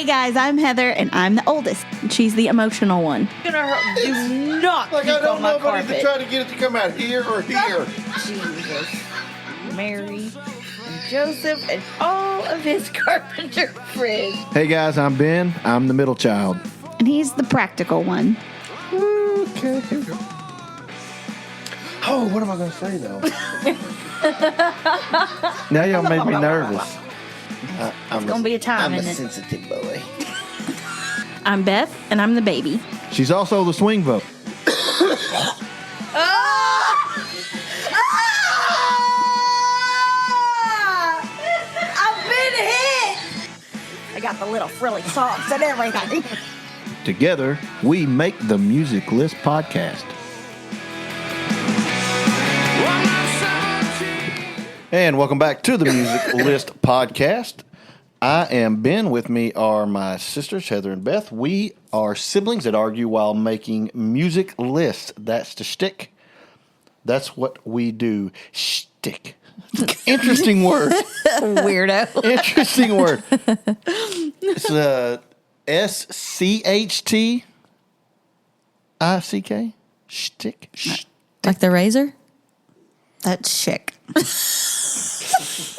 guys, I'm Heather, and I'm the oldest. She's the emotional one. Do not Like, puke I don't on my know if I need to carpet. try to get it to come out here or here. Jesus. Mary and Joseph and all of his carpenter friends. Hey guys, I'm Ben. I'm the middle child. And he's the practical one. Okay. Oh, what am I going to say though? Now y'all made me nervous. It's going to be a time, I'm a isn't it? sensitive boy. I'm Beth, and I'm the baby. She's also the swing vote. I've been hit! I got the little frilly socks and everything. Together, we make the Music List podcast. And welcome back to the Music List podcast. I am Ben. With me are my sisters, Heather and Beth. We are siblings that argue while making music lists. That's the shtick. That's what we do. Shtick. Interesting word. Weirdo. Interesting word. It's S-C-H-T-I-C-K. Shtick. Like the razor? That's chic.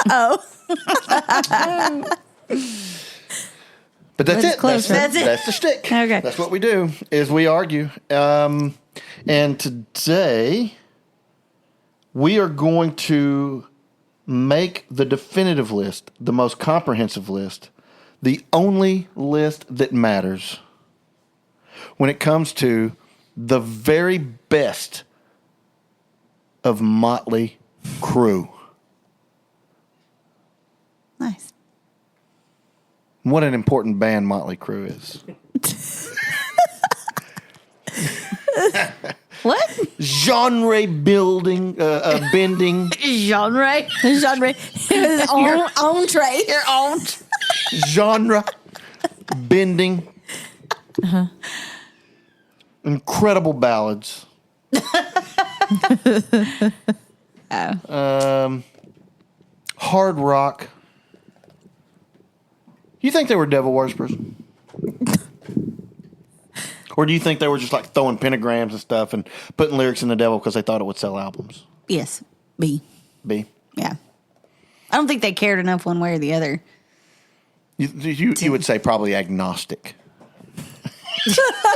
Oh. But that's it. close, That's right? the shtick. Okay. That's what we do, is we argue. And today, we are going to make the definitive list, the most comprehensive list, the only list that matters when it comes to the very best of Motley Crüe. Nice. What an important band Motley Crüe is. What? Genre building, bending, Genre? Genre. His own trait. Your own. genre bending, incredible ballads. Hard rock. You think they were devil worshippers? Or do you think they were just like throwing pentagrams and stuff and putting lyrics in the devil because they thought it would sell albums? Yes. B. B. Yeah. I don't think they cared enough one way or the other. You would say probably agnostic.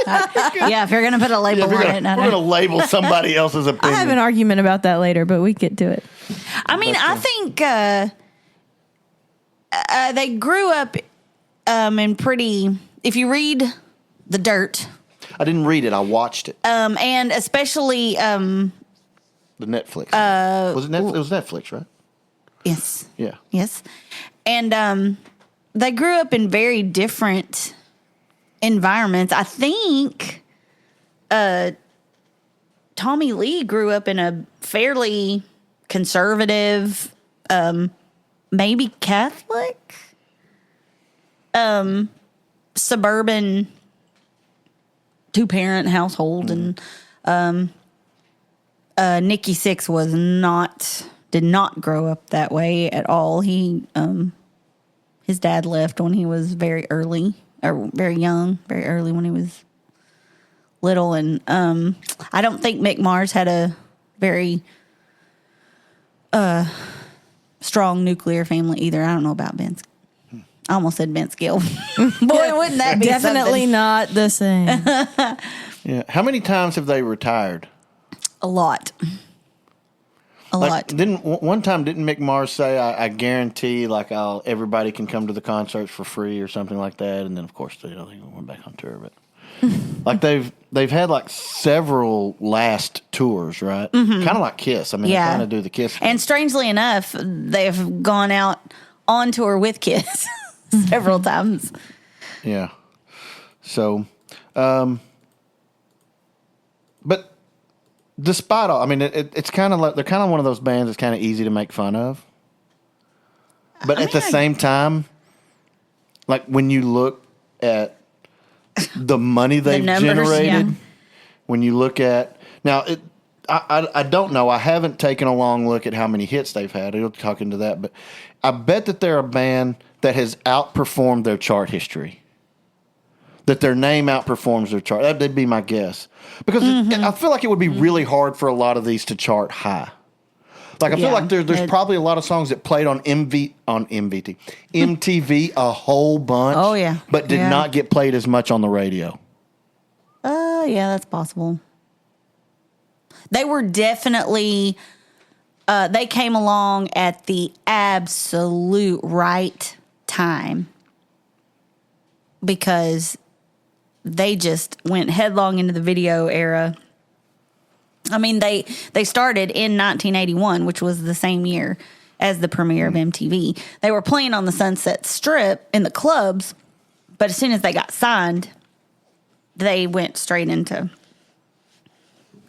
Yeah, if you're going to put a label We're on it. going to label somebody else's I have opinion. an argument about that later, but we get to it. I mean, I think they grew up in pretty. If you read The Dirt, I didn't read it. I watched it. and especially The Netflix. Was it Netflix? It was Netflix, right? yes, Yeah. yes, and they grew up in very different environments. I think Tommy Lee grew up in a fairly conservative, maybe Catholic, suburban 2-parent household, and Nikki Sixx did not grow up that way at all. His dad left when he was very early when he was little, and I don't think Mick Mars had a very strong nuclear family either. I don't know about Vince. I almost said Vince Gill. Boy, wouldn't that be Definitely something? not the same. Yeah. How many times have they retired? A lot. A lot. One time didn't Mick Mars say, I guarantee everybody can come to the concerts for free or something like that? And then of course they went back on tour, but like they've had several last tours, right? Mm-hmm. Kind of like Kiss. I mean, Yeah. they kind of do the Kiss thing. And strangely enough, they've gone out on tour with Kiss several times. Yeah. So, but despite all, I mean, it's kind of like they're kind of one of those bands that's kind of easy to make fun of. But at the same time, like when you look at the money they've numbers, generated, yeah. when you look at now, I don't know. I haven't taken a long look at how many hits they've had. I'll talk into that, but I bet that they're a band that has outperformed their chart history. that their name outperforms their chart. That'd be my guess. Because I feel like it would be really hard for a lot of these to chart high. Like I feel like there's probably a lot of songs that played on MTV a whole bunch. Oh, yeah. But did not get played as much on the radio. Yeah, that's possible. They were definitely, they came along at the absolute right time because they just went headlong into the video era. I mean, they started in 1981, which was the same year as the premiere of MTV. They were playing on the Sunset Strip in the clubs, but as soon as they got signed, they went straight into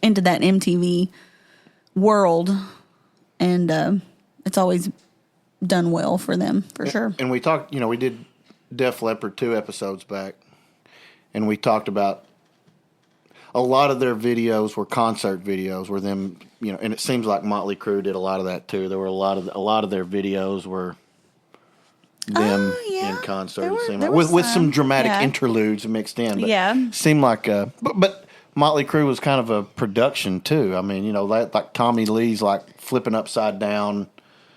that MTV world, and it's always done well for them, for sure. And we talked, we did Def Leppard 2 episodes back, and we talked about a lot of their videos were concert videos, were them, and it seems like Motley Crüe did a lot of that too. There were a lot of their videos were them in concert. With some dramatic interludes mixed in. But seemed like, but Motley Crüe was kind of a production too. I mean, like Tommy Lee's like flipping upside down.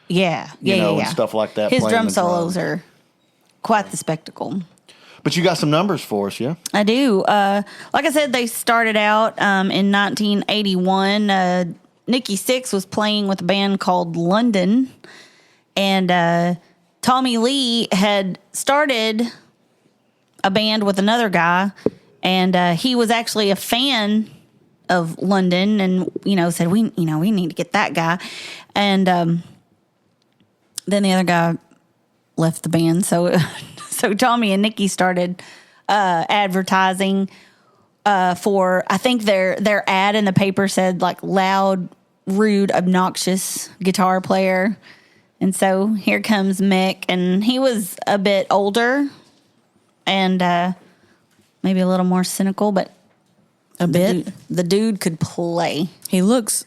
And stuff like that. His drum solos are quite the spectacle. But you got some numbers for us, yeah? I do. Like I said, they started out in 1981. Nikki Sixx was playing with a band called London, and Tommy Lee had started a band with another guy, and he was actually a fan of London, and said we need to get that guy, and then the other guy left the band, so Tommy and Nikki started advertising for, I think their ad in the paper said like loud, rude, obnoxious guitar player. And so here comes Mick, and he was a bit older and maybe a little more cynical, but the dude could play. He looks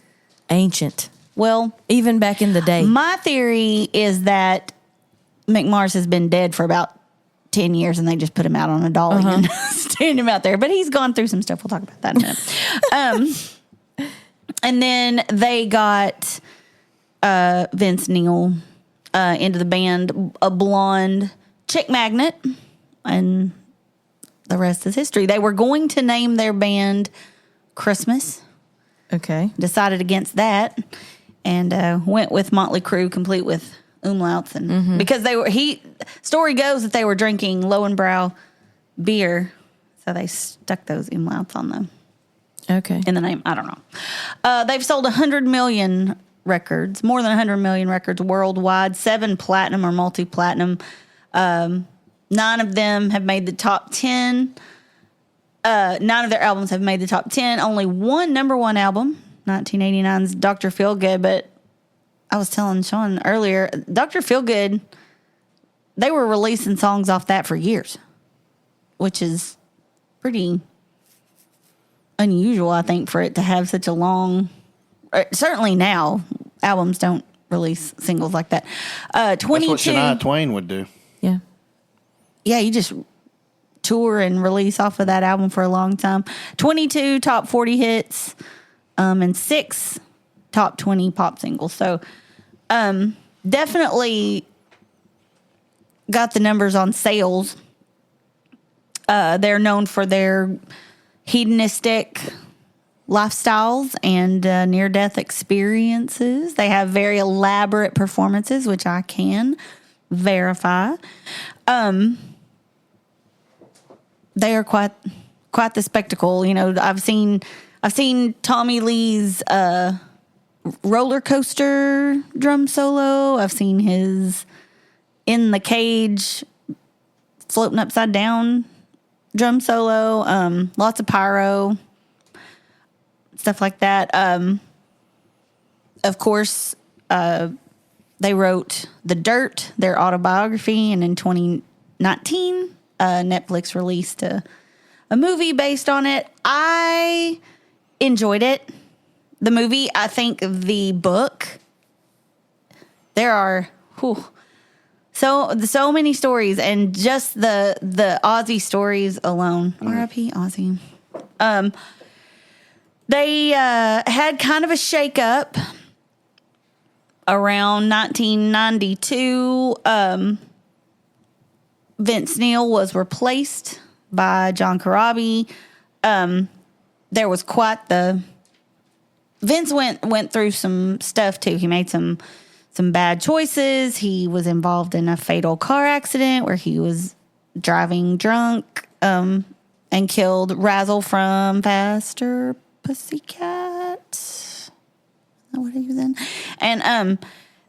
ancient. Well, even back in the day. My theory is that Mick Mars has been dead for about 10 years, and they just put him out on a dolly and stand him out there. But he's gone through some stuff. We'll talk about that in a minute. And then they got Vince Neil into the band, a blonde chick magnet, and the rest is history. They were going to name their band Christmas. Okay. Decided against that, and went with Motley Crüe, complete with umlauts, and because story goes that they were drinking Lowenbrow beer, so they stuck those umlauts on them. Okay. In the name, I don't know. They've sold 100 million records, more than 100 million records worldwide, 7 platinum or multi-platinum. 9 of them have made the top 10. 9 of their albums have made the top 10. Only one number one album, 1989's Dr. Feelgood, but I was telling Sean earlier, Dr. Feelgood, they were releasing songs off that for years, which is pretty unusual, I think, for it to have such a long, certainly now, albums don't release singles like that. 22. That's what Shania Twain would do. Yeah. Yeah, you just tour and release off of that album for a long time. 22 top 40 hits, and 6 top 20 pop singles. So, definitely got the numbers on sales. They're known for their hedonistic lifestyles and near-death experiences. They have very elaborate performances, which I can verify. They are quite the spectacle. I've seen Tommy Lee's roller coaster drum solo. I've seen his in the cage floating upside down drum solo. Lots of pyro, stuff like that. Of course, they wrote The Dirt, their autobiography, and in 2019, Netflix released a movie based on it. I enjoyed it. The movie, I think the book, there are 7 So many stories, and just the Ozzy stories alone. R.I.P. Ozzy. They had kind of a shakeup around 1992. Vince Neil was replaced by John Corabi. There was quite the... Vince went through some stuff too. He made some bad choices. He was involved in a fatal car accident where he was driving drunk and killed Razzle from Faster Pussycat. Is that what he was in? And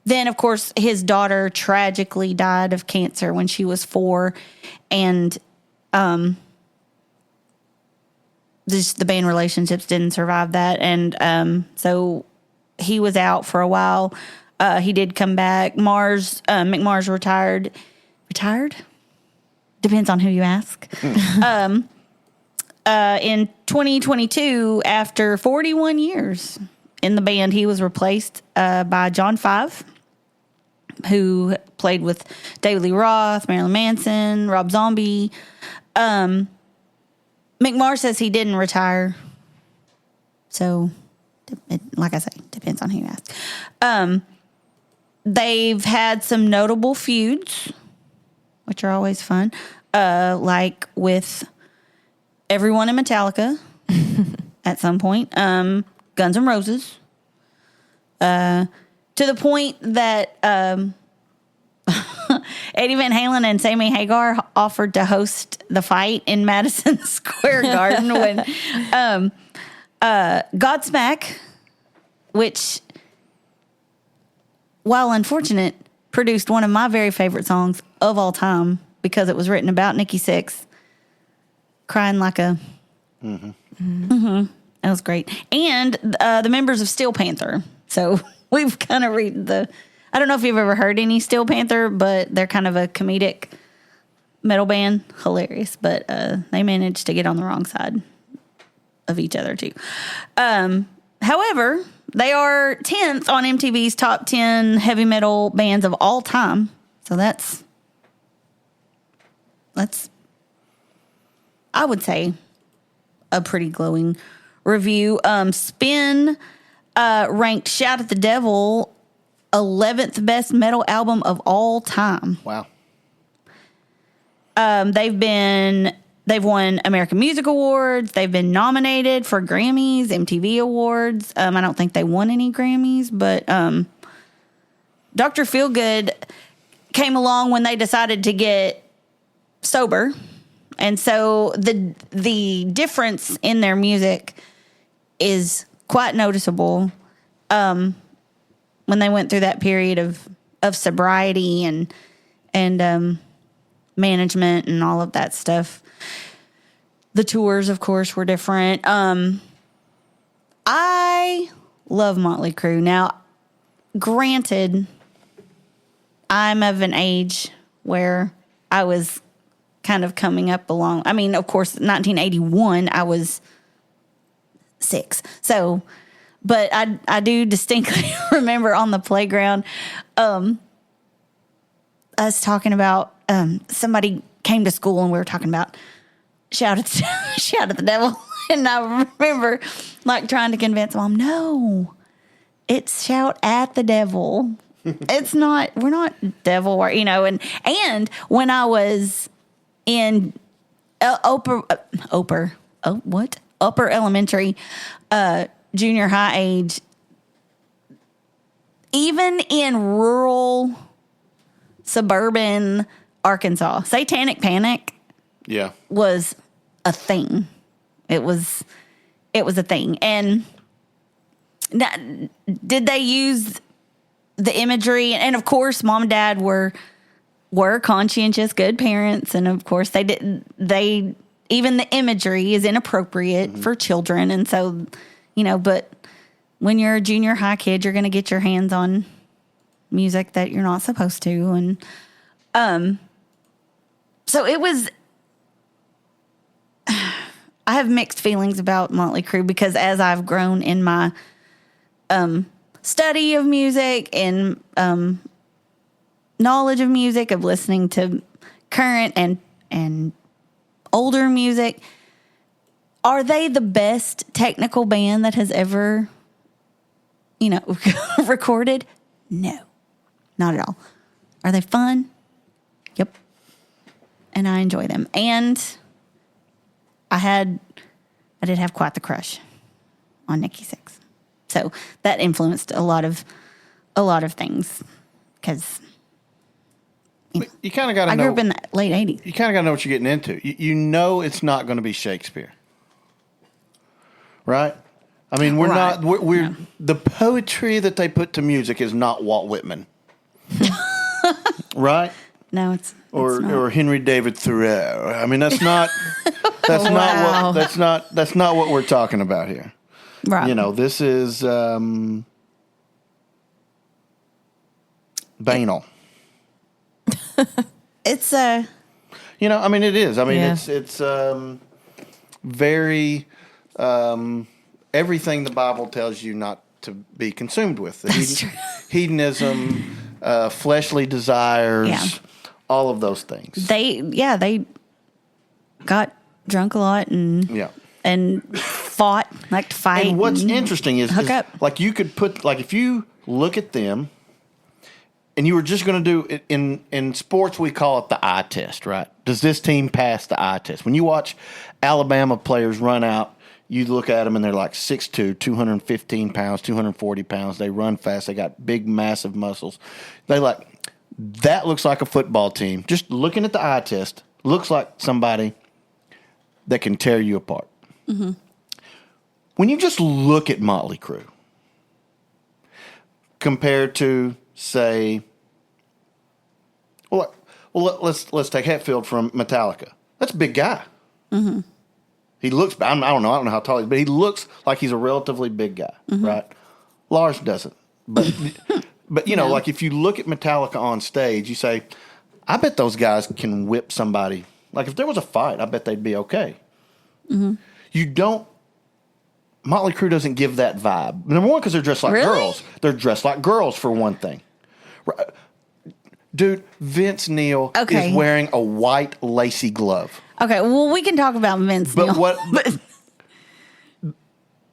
then, of course, his daughter tragically died of cancer when she was 4. And just the band relationships didn't survive that. And so he was out for a while. He did come back. McMars retired. Retired? Depends on who you ask. In 2022, after 41 years in the band, he was replaced by John Five, who played with David Lee Roth, Marilyn Manson, Rob Zombie. McMars says he didn't retire. So, like I say, depends on who you ask. They've had some notable feuds, which are always fun, like with everyone in Metallica at some point, Guns N' Roses, to the point that Eddie Van Halen and Sammy Hagar offered to host the fight in Madison Square Garden when Godsmack, which, while unfortunate, produced one of my very favorite songs of all time because it was written about Nikki Sixx crying like a... That was great. And the members of Steel Panther. So we've kind of read the... I don't know if you've ever heard any Steel Panther, but they're kind of a comedic metal band. Hilarious. But they managed to get on the wrong side of each other, too. However, they are 10th on MTV's top 10 heavy metal bands of all time. So that's I would say, a pretty glowing review. Spin ranked Shout at the Devil 11th best metal album of all time. Wow. They've won American Music Awards. They've been nominated for Grammys, MTV Awards. I don't think they won any Grammys, but Dr. Feelgood came along when they decided to get sober. And so the difference in their music is quite noticeable when they went through that period of sobriety and management and all of that stuff. The tours, of course, were different. I love Motley Crüe. Now, granted, I'm of an age where I was kind of coming up along. I mean, of course, 1981, I was 6. So, but I do distinctly remember on the playground, us talking about, somebody came to school and we were talking about shout at the devil. And I remember like trying to convince Mom, no, it's shout at the devil. It's not, we're not devil or, and when I was in upper elementary, junior high age, even in rural suburban Arkansas, Satanic Panic was a thing. It was a thing. And did they use the imagery? And of course, Mom and Dad were conscientious, good parents. And of course even the imagery is inappropriate for children. And so, but when you're a junior high kid, you're going to get your hands on music that you're not supposed to. And, so it was, I have mixed feelings about Motley Crüe because as I've grown in my study of music and knowledge of music, of listening to current and older music, are they the best technical band that has ever, recorded? No, not at all. Are they fun? Yep. And I enjoy them. And I did have quite the crush on Nikki Sixx. So that influenced a lot of things because you kind of got to I know. grew up in the late 80s. You kind of got to know what you're getting into. You know it's not going to be Shakespeare, right? I mean, we're Right. not. We're the poetry that they put to music is not Walt Whitman, right? No, it's Or not. or Henry David Thoreau. I mean, that's not. That's Wow. That's not what we're talking about here. Right. This is banal. It's I mean, it is. I mean, Yeah. it's very everything the Bible tells you not to be consumed with. That's true. Hedonism, fleshly desires, Yeah. all of those things. they got drunk a lot and Yeah. fought, like to fight. And what's and interesting is hook up. like you could put like if you look at them and you were just going to do it in sports, we call it the eye test, right? Does this team pass the eye test? When you watch Alabama players run out, you look at them and they're like 6'2", 215 pounds, 240 pounds. They run fast. They got big, massive muscles. That looks like a football team. Just looking at the eye test, looks like somebody that can tear you apart. Mm-hmm. When you just look at Motley Crüe compared to, say, let's take Hetfield from Metallica. That's a big guy. Mm-hmm. He looks. I don't know how tall he is, but he looks like he's a relatively big guy, right? Lars doesn't, but like if you look at Metallica on stage, you say, I bet those guys can whip somebody. Like if there was a fight, I bet they'd be okay. Mm-hmm. You don't. Motley Crüe doesn't give that vibe. Number one, because they're dressed like Really? girls. They're dressed like girls for one thing. Right. Dude, Vince Neil Okay. is wearing a white lacy glove. Okay, well, we can talk about Vince But Neil. what?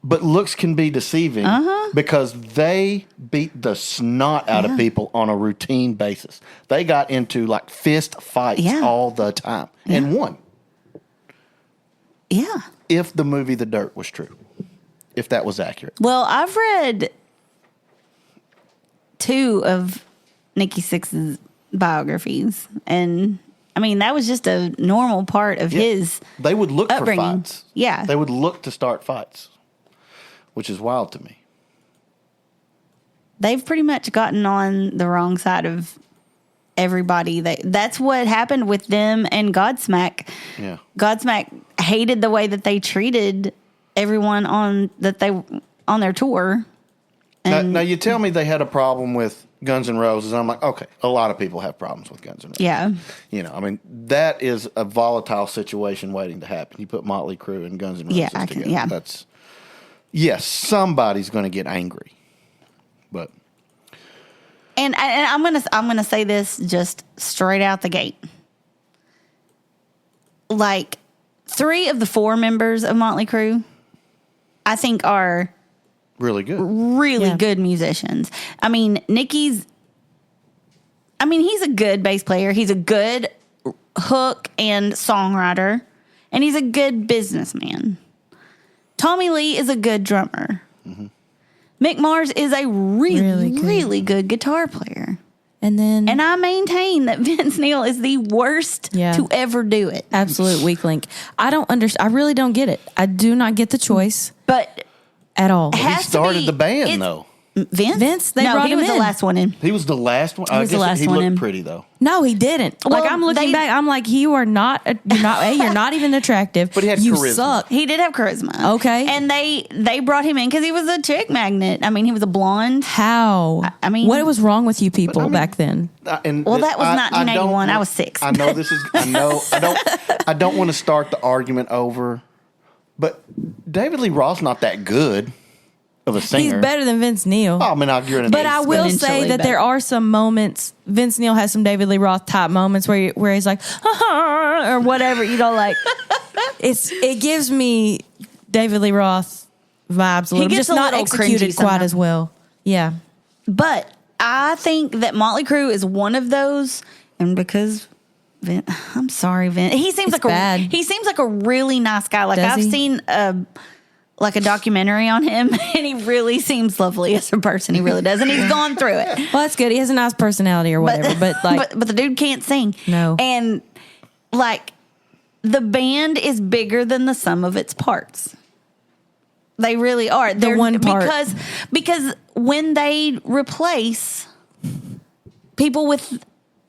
But looks can be deceiving because they beat the snot out of people on a routine basis. They got into like fist fights Yeah. all the time and won. Yeah. If the movie The Dirt was true, if that was accurate. Well, I've read 2 of Nikki Sixx's biographies, and I mean that was just a normal part of his. They would look upbringing. for fights. Yeah. They would look to start fights, which is wild to me. They've pretty much gotten on the wrong side of everybody. That's what happened with them and Godsmack. Yeah. Godsmack hated the way that they treated everyone on their tour. And Now you tell me they had a problem with Guns N' Roses, and I'm like, okay, a lot of people have problems with Guns N' Roses. yeah. I mean, that is a volatile situation waiting to happen. You put Motley Crüe and Guns N' Roses Yeah, together. yeah. That's, yes, somebody's going to get angry. But And I'm gonna say this just straight out the gate. Like 3 of the 4 members of Motley Crüe, I think are really good. really Yeah. good musicians. I mean, he's a good bass player. He's a good hook and songwriter, and he's a good businessman. Tommy Lee is a good drummer. Mm-hmm. Mick Mars is a Really really good. good guitar player. And then And I maintain that Vince Neil is the worst Yeah. to ever do it. absolute weak link. I don't understand. I really don't get it. I do not get the choice But at all. He has to started be- the band, it's- though. Vince, they no, brought he him was the in. last one in. He was the last one. I was the guess last he one looked in. pretty, though. No, he didn't. Well, Like I'm looking they- back, I'm like, you're not even attractive. But he had you charisma. suck. He did have charisma. Okay. And they brought him in because he was a chick magnet. I mean, he was a blonde. How? I mean- what was wrong with you people I mean- back then? And Well, that was I 1981. don't- I was 6. I know this is. I know. I don't want to start the argument over, but David Lee Roth's not that good of a singer. He's better than Vince Neil. Oh, I mean, I'll agree. But I will say that there are some moments. Vince Neil has some David Lee Roth type moments where he's like, or whatever. You know, like it gives me David Lee Roth vibes. A little, gets just a not little executed cringy quite sometimes. as well. Yeah, But I think that Motley Crue is one of those, and because I'm sorry, Vince. He seems It's like bad. he seems like a really nice guy. Like Does I've he? seen like a documentary on him, and he really seems lovely as a person. He really does, and he's gone through it. well, that's good. He has a nice personality or whatever. But like, but the dude can't sing. No. And like the band is bigger than the sum of its parts. They really are. They're one part. because when they replace people with,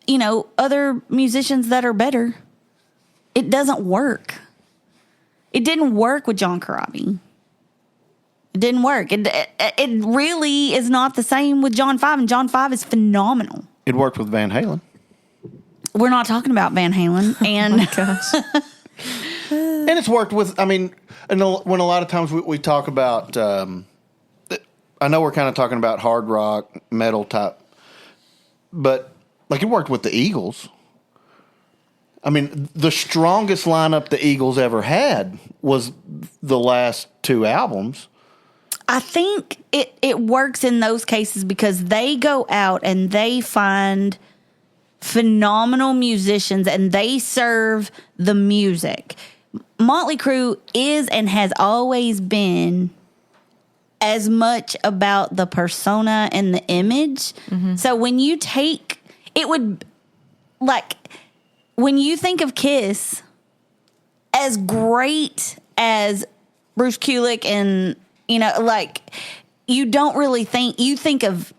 you know, other musicians that are better, it doesn't work. It didn't work with John Corabi. It didn't work. It really is not the same with John 5, and John 5 is phenomenal. It worked with Van Halen. We're not talking about Van Halen, and And it's worked with, I mean, when a lot of times we talk about, I know we're kind of talking about hard rock, metal type, but like it worked with the Eagles. I mean, the strongest lineup the Eagles ever had was the last two albums. I think it works in those cases because they go out and they find phenomenal musicians and they serve the music. Motley Crue is and has always been as much about the persona and the image. Mm-hmm. So when you take it would like when you think of Kiss, as great as Bruce Kulick and, you know, like, you don't really think, you think of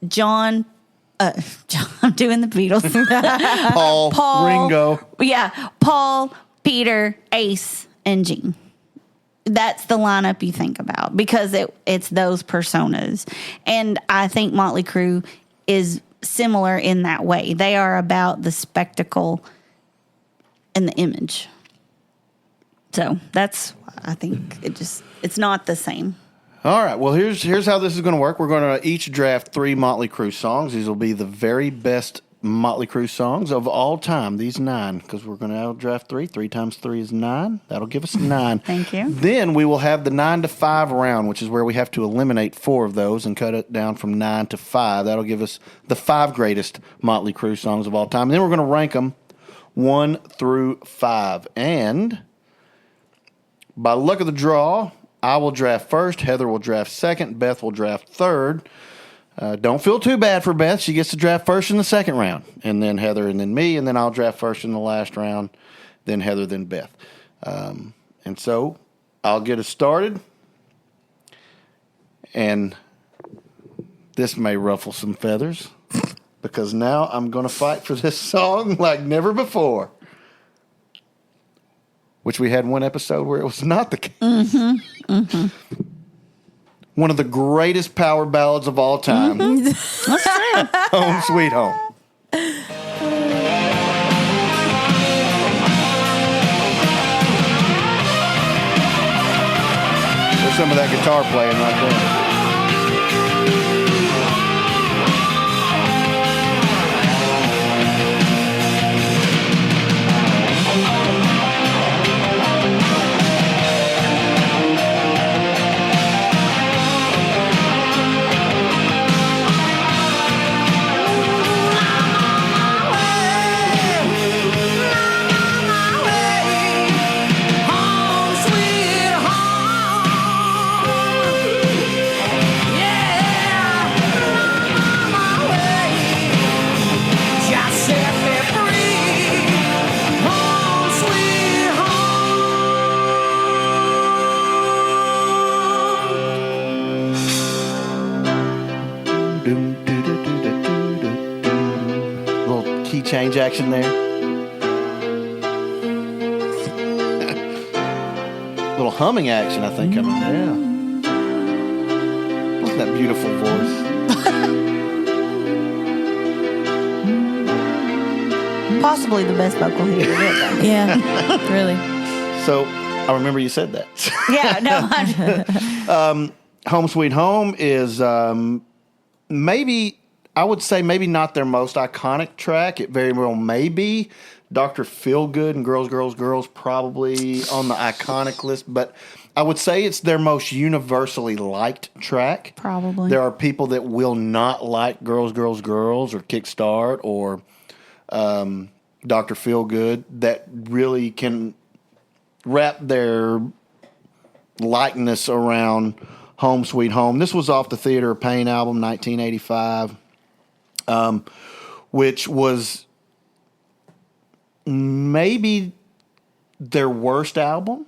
John, I'm doing the Beatles. Paul, Ringo. Yeah, Paul, Peter, Ace, and Gene. That's the lineup you think about because it's those personas. And I think Motley Crue is similar in that way. They are about the spectacle and the image. So that's, I think it's not the same. All right. Well, here's how this is going to work. We're going to each draft 3 Motley Crue songs. These will be the very best Motley Crue songs of all time. These 9, because we're going to draft 3. 3 times 3 is 9. That'll give us 9. Thank you. Then we will have the 9 to 5 round, which is where we have to eliminate 4 of those and cut it down from 9 to 5. That'll give us the 5 greatest Motley Crue songs of all time. And then we're going to rank them 1 through 5. And by luck of the draw, I will draft first, Heather will draft second, Beth will draft third. Don't feel too bad for Beth. She gets to draft first in the second round, and then Heather, and then me, and then I'll draft first in the last round, then Heather, then Beth. And so I'll get us started, and this may ruffle some feathers because now I'm going to fight for this song like never before. Which we had one episode where it was not the case. Mm-hmm. Mm-hmm. One of the greatest power ballads of all time. Mm-hmm. That's true. Home Sweet Home. There's some of that guitar playing right there. Little key change action there. Little humming action, I think. Yeah. Look at that beautiful voice. Possibly the best vocal he ever did, though. yeah, really. So I remember you said that. Yeah, no. Home Sweet Home is maybe, I would say maybe not their most iconic track. It very well may be. Dr. Feelgood and Girls, Girls, Girls probably on the iconic list, but I would say it's their most universally liked track. Probably. There are people that will not like Girls, Girls, Girls or Kickstart or Dr. Feelgood that really can wrap their likeness around Home Sweet Home. This was off the Theater of Pain album, 1985, which was maybe their worst album.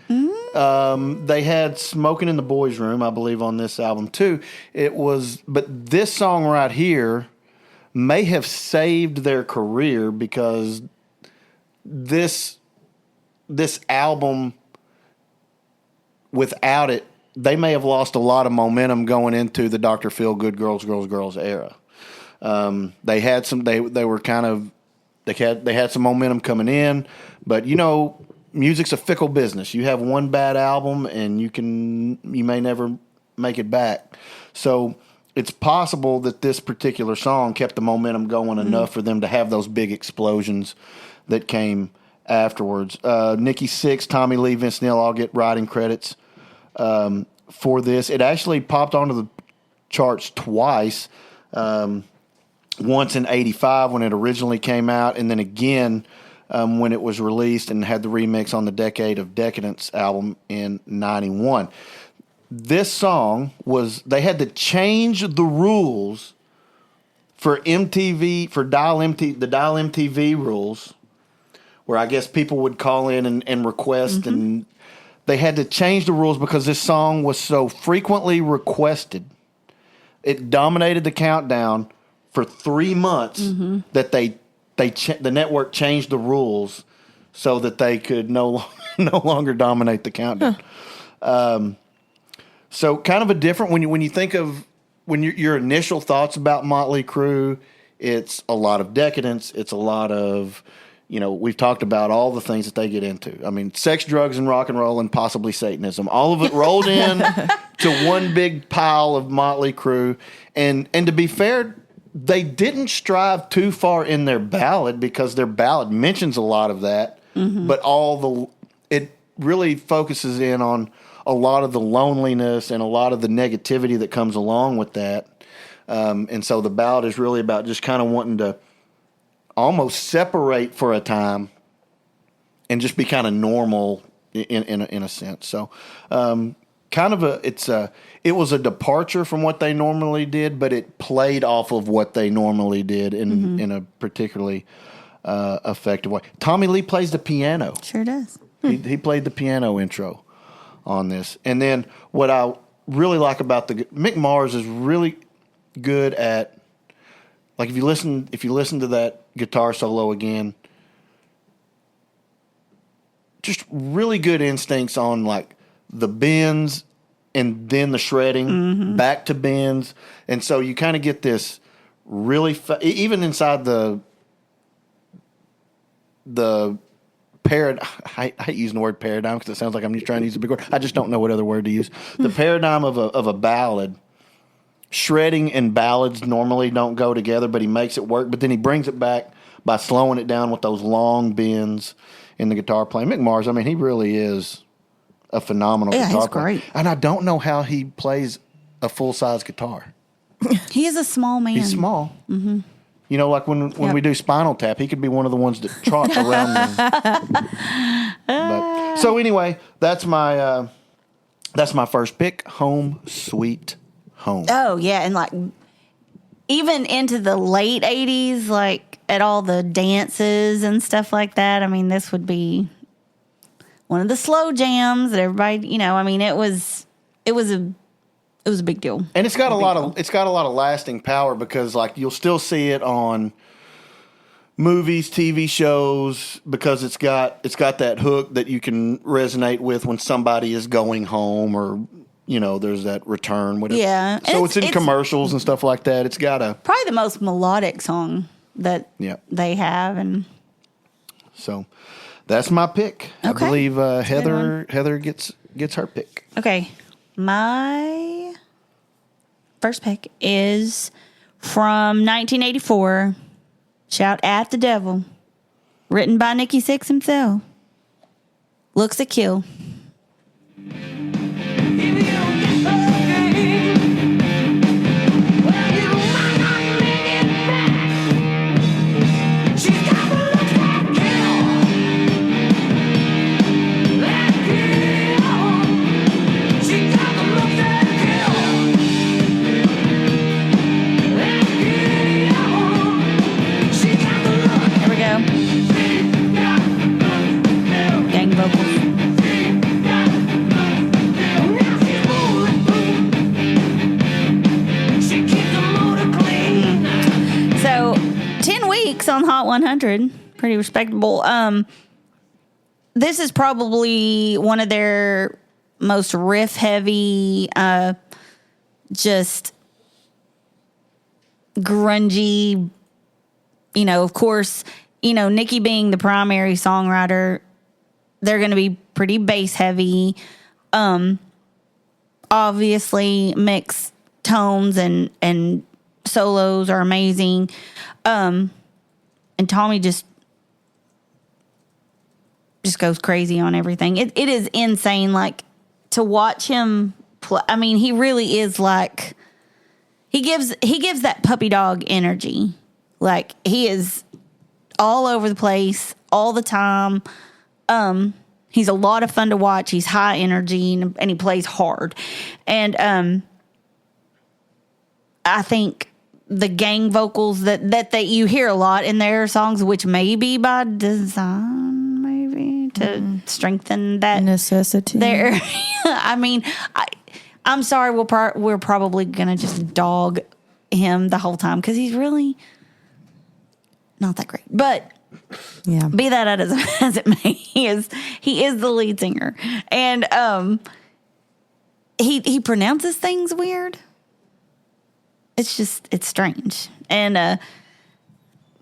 They had Smoking in the Boys' Room, I believe, on this album too. But this song right here may have saved their career because this album, without it, they may have lost a lot of momentum going into the Dr. Feelgood Girls, Girls, Girls era. They had some. They were kind of. They had some momentum coming in, but music's a fickle business. You have one bad album, and you may never make it back. So it's possible that this particular song kept the momentum going enough for them to have those big explosions that came afterwards. Nikki Sixx, Tommy Lee, Vince Neil all get writing credits for this. It actually popped onto the charts twice. Once in '85 when it originally came out, and then again when it was released and had the remix on the Decade of Decadence album in '91. This song they had to change the rules for MTV, the Dial MTV rules, where I guess people would call in and request, and they had to change the rules because this song was so frequently requested. It dominated the countdown for 3 months that the network changed the rules so that they could no longer dominate the countdown. So kind of a different when you think of your initial thoughts about Motley Crüe, it's a lot of decadence. It's a lot of we've talked about all the things that they get into. I mean, sex, drugs, and rock and roll, and possibly Satanism. All of it rolled in to one big pile of Motley Crüe. And to be fair, they didn't strive too far in their ballad because their ballad mentions a lot of that, but it really focuses in on a lot of the loneliness and a lot of the negativity that comes along with that. And so the ballad is really about just kind of wanting to almost separate for a time and just be kind of normal in a sense. So it was a departure from what they normally did, but it played off of what they normally did in a particularly effective way. Tommy Lee plays the piano. Sure does. He played the piano intro on this. And then what I really like about Mick Mars is really good at, like, if you listen to that guitar solo again, just really good instincts on like the bends and then the shredding back to bends. And so you kind of get this really even inside the paradigm. I hate using the word paradigm because it sounds like I'm just trying to use a big word. I just don't know what other word to use. The paradigm of a ballad. Shredding and ballads normally don't go together, but he makes it work. But then he brings it back by slowing it down with those long bends in the guitar playing. Mick Mars, I mean, he really is a phenomenal guitar he's player. great. And I don't know how he plays a full-size guitar. He is a small man. He's small. Mm-hmm. Like when we do Spinal Tap, he could be one of the ones that trot around them. So anyway, that's my first pick, Home Sweet Home. Oh, yeah. And like even into the late 80s, like at all the dances and stuff like that. I mean, this would be one of the slow jams that everybody, I mean, it was a big deal. And it's got a lot of lasting power because like you'll still see it on movies, TV shows, because it's got that hook that you can resonate with when somebody is going home or there's that return. Whatever. Yeah. So it's in commercials and stuff like that. It's got probably the most melodic song that they have. And so that's my pick. Okay. I believe Heather gets her pick. Okay. My first pick is from 1984. Shout at the Devil. Written by Nikki Sixx himself. Looks to Kill. Gang vocals. So, 10 weeks on Hot 100. Pretty respectable. This is probably one of their most riff heavy, just grungy, of course, Nikki being the primary songwriter, they're going to be pretty bass heavy. Obviously mixed tones and solos are amazing. And Tommy just goes crazy on everything. It is insane. Like, to watch him play. I mean, he really is like, he gives that puppy dog energy. Like, he is all over the place all the time. He's a lot of fun to watch. He's high energy and he plays hard. And I think the gang vocals that you hear a lot in their songs, which may be by design, maybe to strengthen that necessity. There, I mean, I'm sorry. We're probably gonna just dog him the whole time because he's really not that great. But yeah, be that as it may, he is the lead singer, and he pronounces things weird. It's strange, and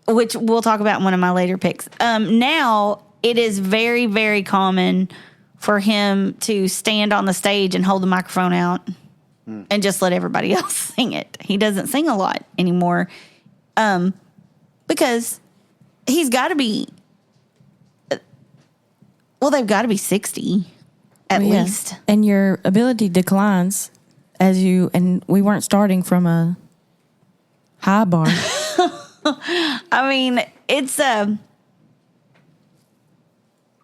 which we'll talk about in one of my later picks. Now it is very, very common for him to stand on the stage and hold the microphone out and just let everybody else sing it. He doesn't sing a lot anymore, because he's got to be. Well, they've got to be 60 at least, and your ability declines as you. And we weren't starting from a high bar. I mean, it's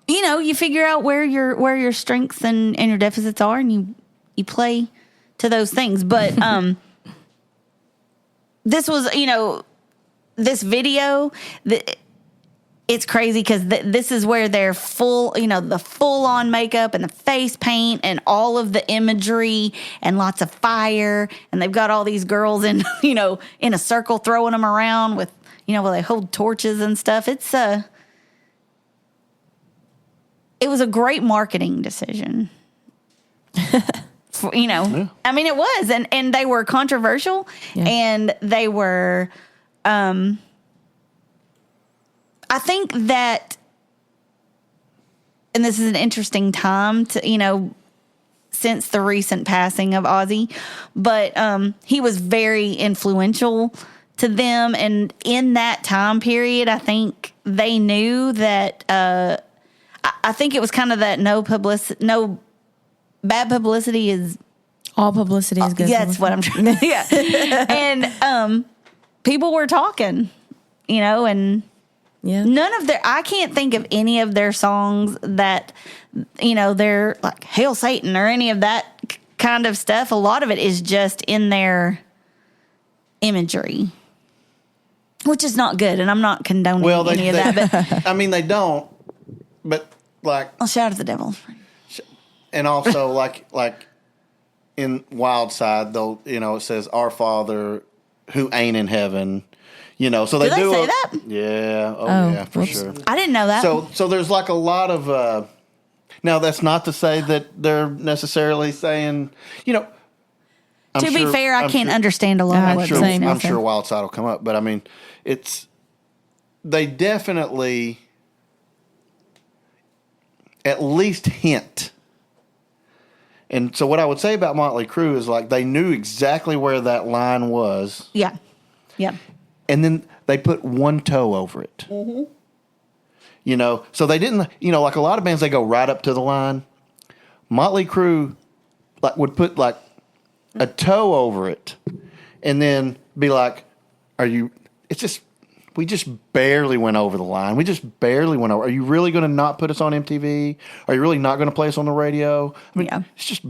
you figure out where your strengths and your deficits are, and you play to those things. But this was, this video, it's crazy because this is where they're full, the full on makeup and the face paint and all of the imagery and lots of fire, and they've got all these girls in in a circle throwing them around with where they hold torches and stuff. It was a great marketing decision. Yeah. I mean, it was, and they were controversial, and they were, I think that, and this is an interesting time to, since the recent passing of Ozzy, but he was very influential to them, and in that time period, I think they knew that, I think it was kind of that no bad publicity is all publicity is good. That's what I'm trying to. Yeah, and people were talking, and none of their. I can't think of any of their songs that they're like "Hail Satan" or any of that kind of stuff. A lot of it is just in their imagery, which is not good, and I'm not condoning any of that. But I mean, they don't. But I'll shout at the devil. And also like in Wild Side, though, it says "Our Father who ain't in heaven." So they do say that? Yeah. Oh yeah, for sure. I didn't know that. So there's like a lot of. Now that's not to say that they're necessarily saying, to be fair, I can't understand a lot of what they're saying. I'm sure Wild Side will come up, but I mean, they definitely at least hint And so what I would say about Motley Crue is like they knew exactly where that line was, Yeah. Yeah. and then they put one toe over it. Mm-hmm. You know, so they didn't. You know, like a lot of bands, they go right up to the line. Motley Crue like would put like a toe over it, and then be like, "Are you?" It's just we just barely went over the line. We just barely went over. Are you really going to not put us on MTV? Are you really not going to play us on the radio? I mean, Yeah. it's just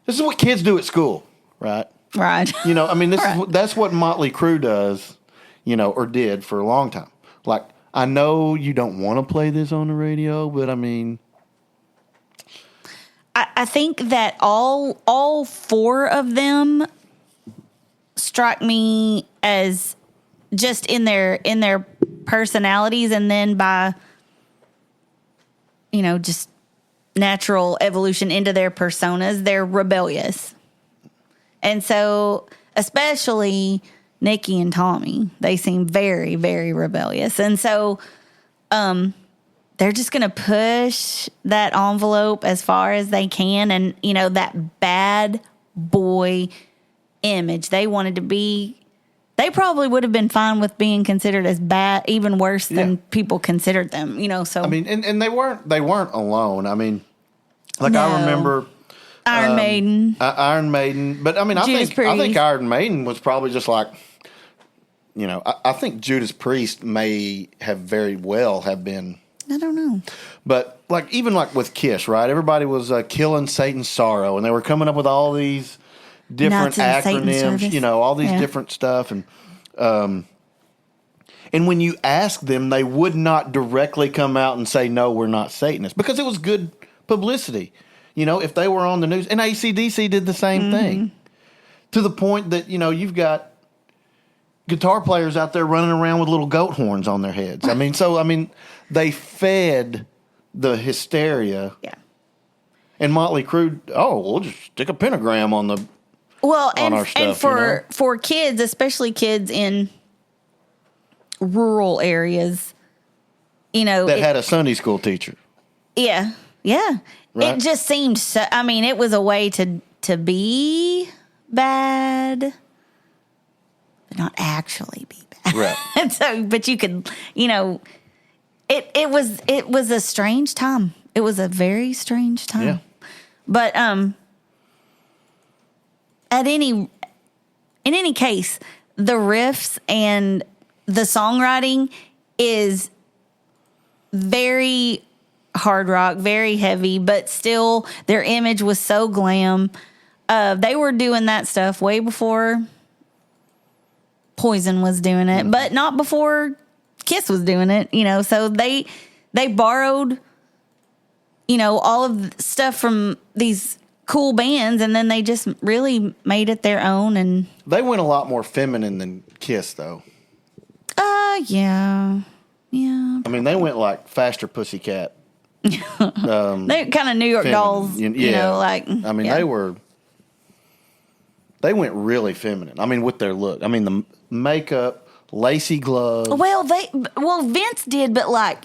this is what kids do at school, right? Right. You know, I mean, this Right. is that's what Motley Crue does, you know, or did for a long time. Like, I know you don't want to play this on the radio, but I mean, I think that all four of them struck me as just in their personalities, and then by just natural evolution into their personas, they're rebellious. And so especially Nikki and Tommy, they seem very, very rebellious. And so they're just going to push that envelope as far as they can. And, that bad boy image, they wanted to be, they probably would have been fine with being considered as bad, even worse than people considered them, so. I mean, and they weren't alone. I mean, like No. I remember Iron Maiden. Iron Maiden, but I mean, I Judas think Priest. Iron Maiden was probably just like, I think Judas Priest may have very well have been. I don't know. But even with Kiss, right? Everybody was killing Satan's sorrow, and they were coming up with all these different Knights of Satan's acronyms, Service. all these Yeah. different stuff, and when you ask them, they would not directly come out and say, "No, we're not Satanists," because it was good publicity. If they were on the news, and AC/DC did the same thing, to the point that you've got guitar players out there running around with little goat horns on their heads. I mean, they fed the hysteria. Yeah. And Motley Crue, we'll just stick a pentagram on the. Well, on and, our stuff, and for kids, especially kids in rural areas, that had a Sunday school teacher. Yeah. Right. It just seemed so. I mean, it was a way to be bad, but not actually be bad. Right. And so, but you could, it was a strange time. It was a very strange time. Yeah. But in any case, the riffs and the songwriting is very hard rock, very heavy, but still their image was so glam. They were doing that stuff way before Poison was doing it, but not before Kiss was doing it, so they borrowed, all of the stuff from these cool bands, and then they just really made it their own. And They went a lot more feminine than Kiss, though. yeah. I mean, they went like Faster Pussycat. They're kind of New York Feminine. Dolls, like. I mean, yeah. they went really feminine. I mean, with their look. I mean, the makeup, lacy gloves. Well, Vince did, but like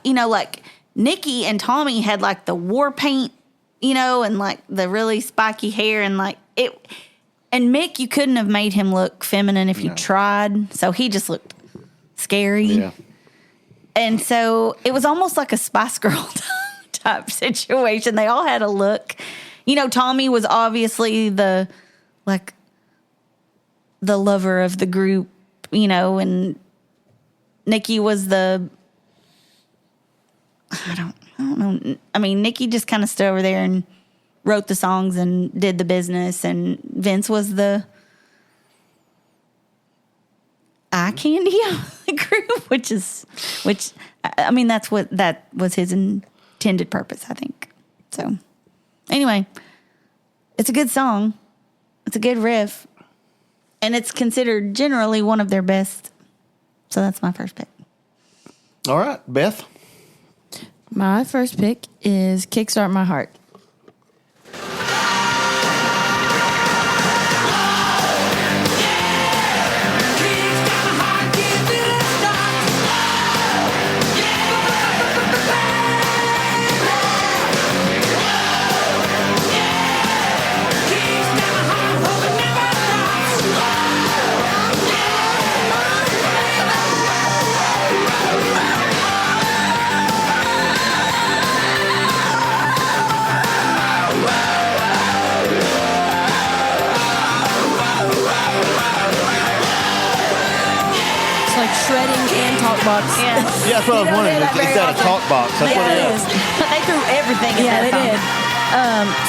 Nikki and Tommy had like the war paint, and like the really spiky hair, and like it. And Mick, you couldn't have made him look feminine if you tried, so he just looked scary. Yeah. And so it was almost like a Spice Girl type situation. They all had a look. Tommy was obviously the lover of the group, and Nikki was the, I don't know. I mean, Nikki just kind of stood over there and wrote the songs and did the business, and Vince was the eye candy of the group, which I mean, that was his intended purpose, I think. So anyway, it's a good song. It's a good riff. And it's considered generally one of their best. So that's my first pick. All right, Beth. My first pick is Kickstart My Heart. talk box. Yeah. Yeah, that's what I was don't wondering. hear that Is very that a talk box? That's what it is. They threw everything at Yeah, that they song. did.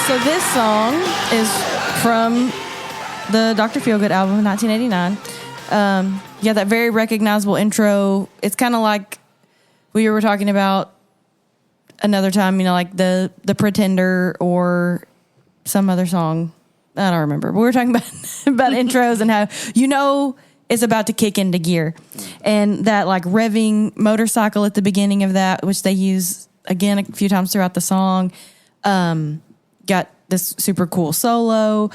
So this song is from the Dr. Feelgood album, 1989. Yeah, that very recognizable intro. It's kind of like we were talking about another time, like the Pretender or some other song. I don't remember. But we were talking about intros and how it's about to kick into gear. And that like revving motorcycle at the beginning of that, which they use again a few times throughout the song, got this super cool solo.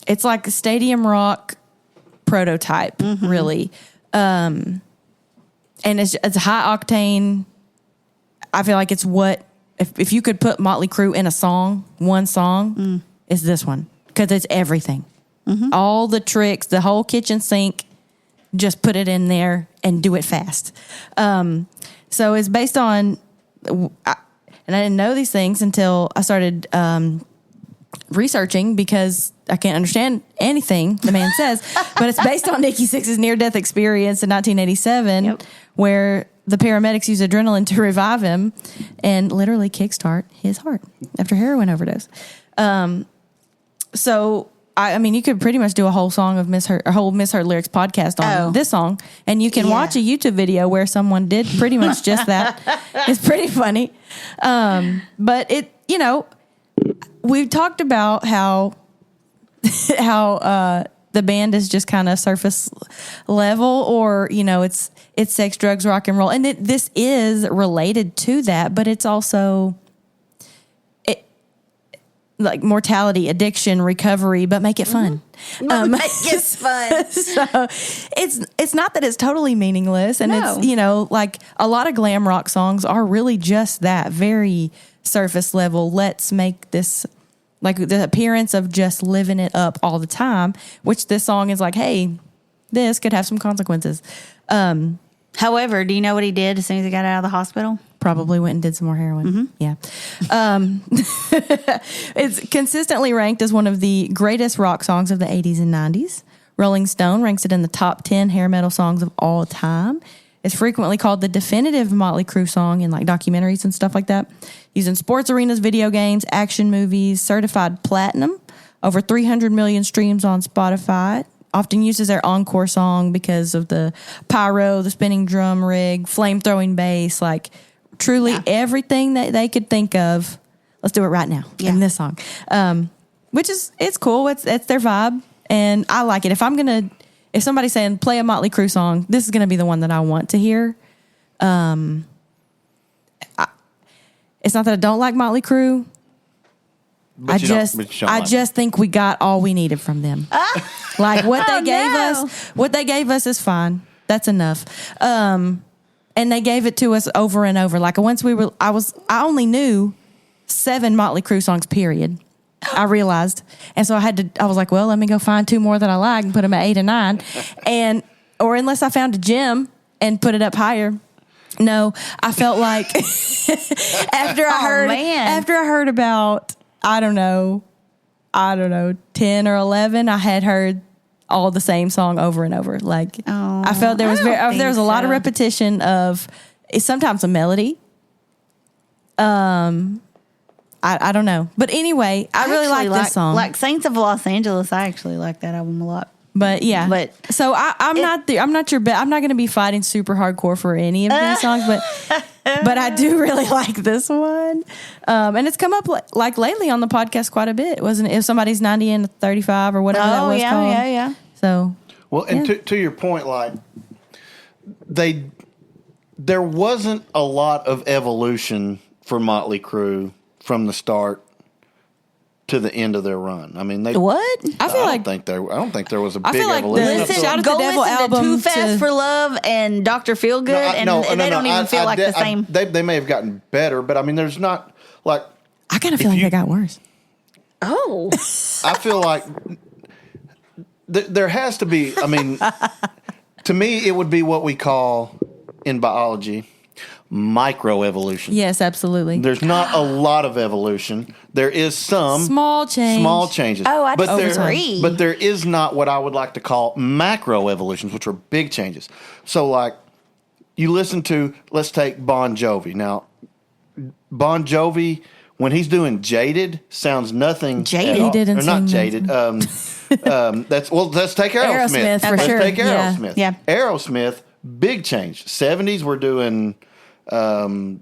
It's like a stadium rock prototype, really. And it's high octane. I feel like it's what, if you could put Motley Crüe in a song, one song, it's this one. Because it's everything. All the tricks, the whole kitchen sink, just put it in there and do it fast. So it's based on, and I didn't know these things until I started researching because I can't understand anything the man says, but it's based on Nikki Sixx's near-death experience in 1987, where the paramedics use adrenaline to revive him and literally kickstart his heart after heroin overdose. So I mean, you could pretty much do a whole song of Miss Hurt lyrics podcast on this song, and you can watch a YouTube video where someone did pretty much just that. It's pretty funny, but we've talked about how the band is just kind of surface level, or it's sex, drugs, rock and roll, and this is related to that, but it's also like mortality, addiction, recovery, but make it fun. Make it fun. So it's not that it's totally meaningless, and it's like a lot of glam rock songs are really just that, very surface level. Let's make this like the appearance of just living it up all the time, which this song is like, hey, this could have some consequences. However, do you know what he did as soon as he got out of the hospital? Probably went and did some more heroin. Yeah. It's consistently ranked as one of the greatest rock songs of the 80s and 90s. Rolling Stone ranks it in the top 10 hair metal songs of all time. It's frequently called the definitive Motley Crüe song in like documentaries and stuff like that. Used in sports arenas, video games, action movies, certified platinum, over 300 million streams on Spotify. Often used as their encore song because of the pyro, the spinning drum rig, flame-throwing bass, like truly everything that they could think of. Let's do it right now in this song, which is, it's cool. It's their vibe, and I like it. If somebody's saying play a Motley Crüe song, this is going to be the one that I want to hear. It's not that I don't like Motley Crüe. But I just think we got all we needed from them. Like what they gave us is fine. That's enough. And they gave it to us over and over. Like once I only knew 7 Motley Crüe songs, period. I realized. And so I was like, well, let me go find 2 more that I like and put them at 8 and 9. Or unless I found a gem and put it up higher. No, I felt like after I heard about, I don't know, 10 or 11, I had heard all the same song over and over. Like I felt there was a lot of repetition of sometimes a melody. I don't know, but anyway, I really like this song. Like Saints of Los Angeles, I actually like that album a lot. But yeah, so I'm not your bet. I'm not going to be fighting super hardcore for any of these songs, but I do really like this one. And it's come up like lately on the podcast quite a bit, wasn't it? If somebody's 90 and 35 or whatever that was called. Yeah. So well, and to your point, like there wasn't a lot of evolution for Motley Crüe from the start to the end of their run. I mean, what? I don't think there was a big evolution. Shout out go the Devil listen album to Too Fast for Love and Dr. Feelgood, and they don't even feel like the same. They may have gotten better, but I mean, there's not like. I kind of feel like they got worse. Oh, I feel like there has to be. I mean, to me, it would be what we call in biology microevolution. Yes, absolutely. There's not a lot of evolution. There is some small changes. Oh, I agree. But there is not what I would like to call macro evolutions, which are big changes. So, like you listen to, let's take Bon Jovi. Now, Bon Jovi, when he's doing Jaded, sounds nothing. Jaded? at all- He didn't or not sing Jaded. Let's take Aerosmith. Aerosmith, for let's sure. take Yeah. Aerosmith. Yeah. Aerosmith, big change. 70s, we're doing Dream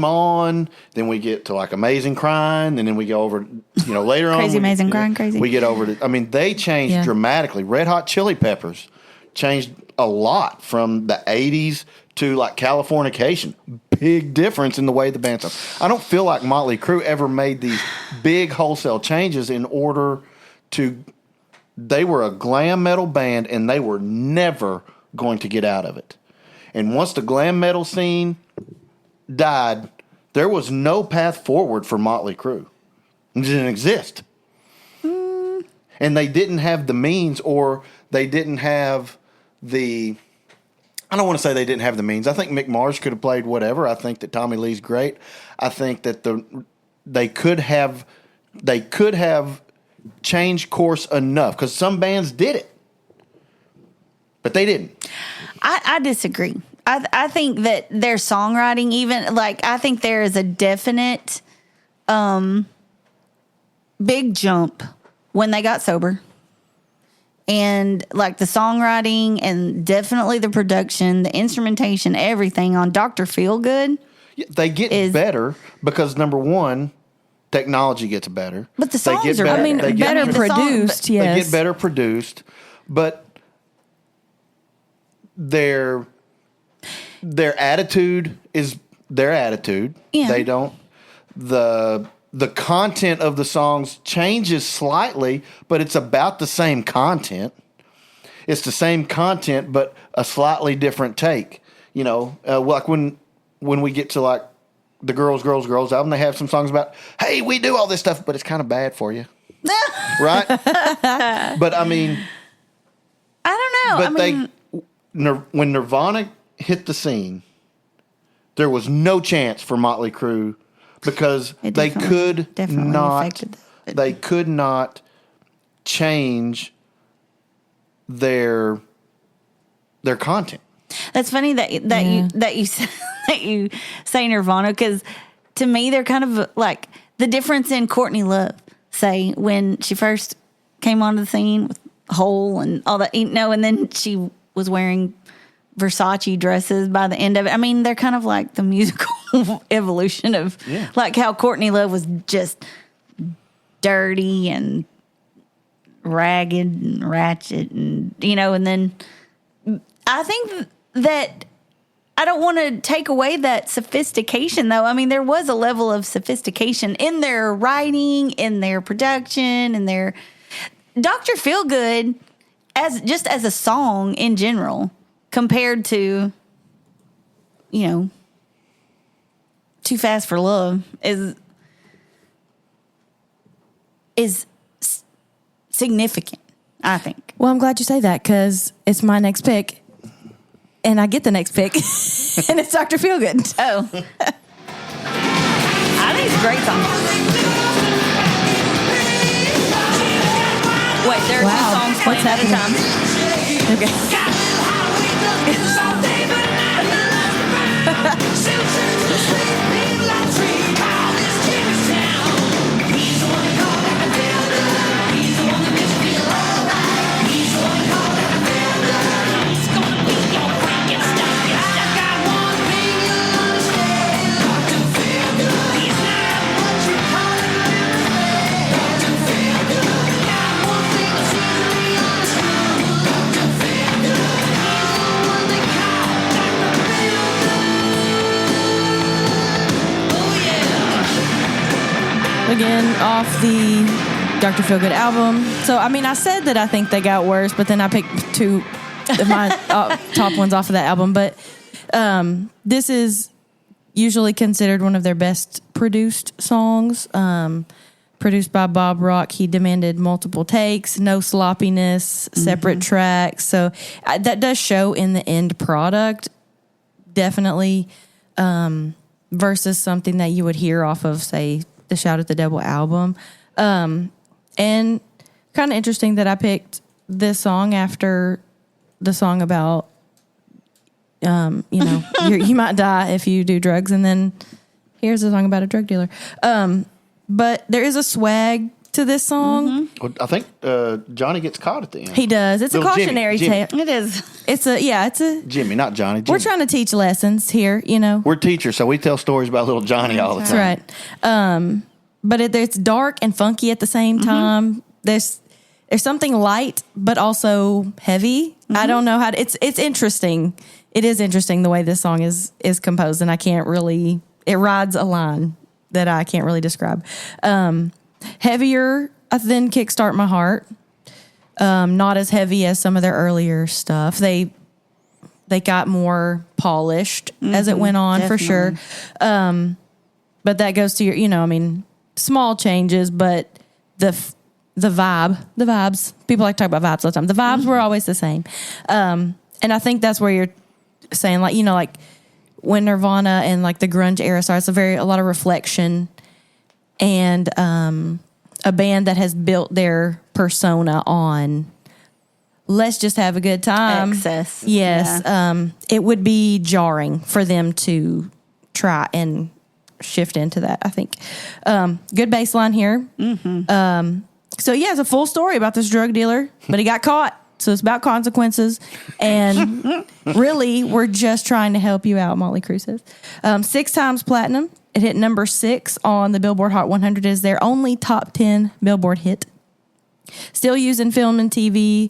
On. Then we get to like Amazing Crying. And then we go over, later on. Crazy Amazing Crying, Crazy. We get over to, they changed Yeah. dramatically. Red Hot Chili Peppers changed a lot from the 80s to like Californication. Big difference in the way the band sounds. I don't feel like Motley Crue ever made these big wholesale changes in order to. They were a glam metal band and they were never going to get out of it. And once the glam metal scene died, there was no path forward for Motley Crue. It didn't exist. And they didn't have the means, or they didn't have the. I don't want to say they didn't have the means. I think Mick Mars could have played whatever. I think that Tommy Lee's great. I think that they could have changed course enough, because some bands did it, but they didn't. I disagree. I think that their songwriting, even like, I think there is a definite big jump when they got sober. And like the songwriting and definitely the production, the instrumentation, everything on Dr. Feelgood. Yeah, they get better because, number one, technology gets better. But the They songs get are better. better. They get better the song- produced, but- yes. They get better produced, but their attitude is their attitude. Yeah. They don't the content of the songs changes slightly, but it's about the same content. It's the same content, but a slightly different take. Like when we get to like the Girls album, they have some songs about, hey, we do all this stuff, but it's kind of bad for you. Right? But I mean, I don't know. but when Nirvana hit the scene, there was no chance for Motley Crue, because It they definitely could not. affected that. They could not change their content. That's funny that you say Nirvana, because to me they're kind of like the difference in Courtney Love. Say when she first came onto the scene with Hole and all that, and then she was wearing Versace dresses by the end of it. I mean, they're kind of like the musical evolution of like how Courtney Love was just dirty and ragged and ratchet, and and then I think that I don't want to take away that sophistication, though. I mean, there was a level of sophistication in their writing, in their production, in their Dr. Feelgood as a song in general, compared to, Too Fast for Love is significant, I think. Well, I'm glad you say that, because it's my next pick, and I get the next pick, and it's Dr. Feelgood. Oh. I think it's a great song. Wait, there are Wow. two songs playing at a time. Okay. Again, off the Dr. Feelgood album. So, I mean, I said that I think they got worse, but then I picked two of my top ones off of that album. But this is usually considered one of their best produced songs. Produced by Bob Rock. He demanded multiple takes, no sloppiness, separate tracks. So that does show in the end product, definitely, versus something that you would hear off of, say, the Shout at the Devil album. And kind of interesting that I picked this song after the song about you might die if you do drugs. And then here's a song about a drug dealer. But there is a swag to this song. Well, I think Johnny gets caught at the end. He does. It's a Little cautionary Jimmy. tale. It is. It's a. Jimmy, not Johnny. Jimmy. We're trying to teach lessons here, We're teachers, so we tell stories about little Johnny all the time. That's right. But it's dark and funky at the same time. There's something light, but also heavy. I don't know how to, it's interesting. It is interesting the way this song is composed, and I can't really, it rides a line that I can't really describe. Heavier than Kickstart My Heart. Not as heavy as some of their earlier stuff. They got more polished as it went on, for sure. But that goes to your, small changes, but the vibes. People like to talk about vibes all the time. The vibes were always the same. And I think that's where you're saying, like when Nirvana and like the grunge era starts, a lot of reflection, and a band that has built their persona on let's just have a good time. Excess. Yes. Yeah. It would be jarring for them to try and shift into that, I think. Good bass line here. So yeah, it's a full story about this drug dealer, but he got caught. So it's about consequences. And really, we're just trying to help you out, Motley Crüe says. 6 times platinum. It hit number 6 on the Billboard Hot 100 as their only top 10 Billboard hit. Still used in film and TV.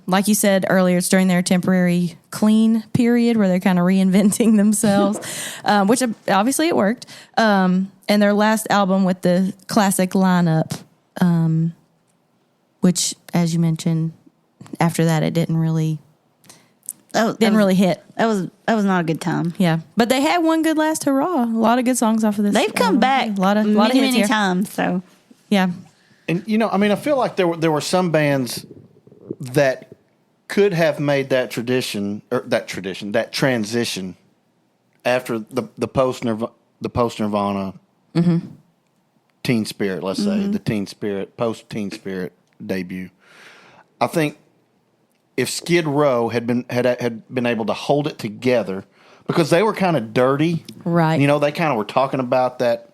Like you said earlier, it's during their temporary clean period where they're kind of reinventing themselves, which obviously it worked. And their last album with the classic lineup, which, as you mentioned, after that it didn't really hit. That was not a good time. Yeah, but they had one good last hurrah. A lot of good songs off of this. They've come back a lot of hits many here. times. So Yeah, And I feel like there were some bands that could have made that transition after the post Nirvana Teen Spirit, let's say the Teen Spirit post Teen Spirit debut. I think if Skid Row had been able to hold it together, because they were kind of dirty, right? They kind of were talking about that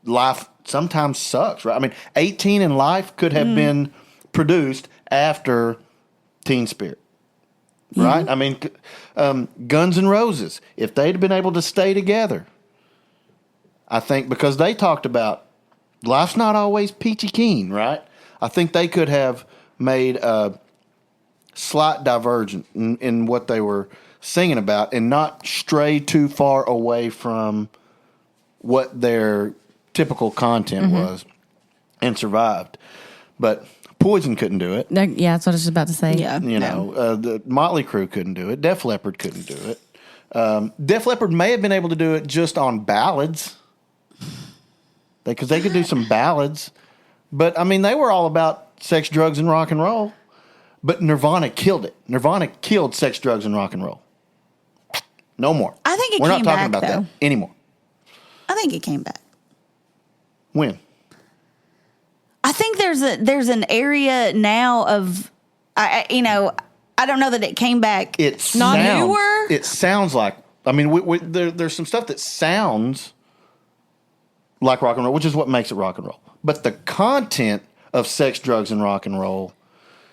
life sometimes sucks, right? 18 in Life could have been produced after Teen Spirit, right? Guns N' Roses, if they'd been able to stay together, I think, because they talked about life's not always peachy keen, right? I think they could have made a slight divergent in what they were singing about and not stray too far away from what their typical content was, and survived. But Poison couldn't do it. Yeah, that's what I was just about to say. yeah, The Motley Crue couldn't do it. Def Leppard couldn't do it. Def Leppard may have been able to do it just on ballads, because they could do some ballads. But they were all about sex, drugs, and rock and roll. But Nirvana killed it. Nirvana killed sex, drugs, and rock and roll. No more. I think we're came not talking back, about though. that anymore. I think it came back. When? I think there's an area now of I don't know that it came back. It's not newer? It sounds like. There's some stuff that sounds like rock and roll, which is what makes it rock and roll. But the content of sex, drugs, and rock and roll,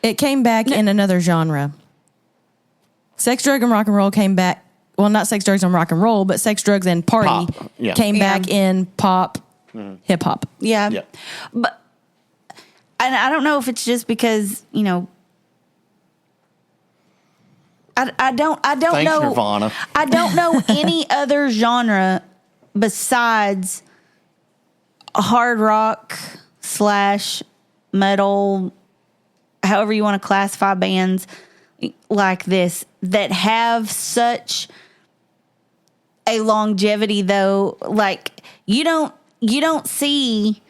it came back in another genre. Sex, drug, and rock and roll came back. Well, not sex, drugs, and rock and roll, but sex, drugs, and party Pop, yeah. came back in pop, hip hop. Yeah. Yeah. But and I don't know if it's just because, I don't Thanks, know Nirvana. I don't know any other genre besides hard rock / metal, however you want to classify bands like this, that have such a longevity, though. Like you don't see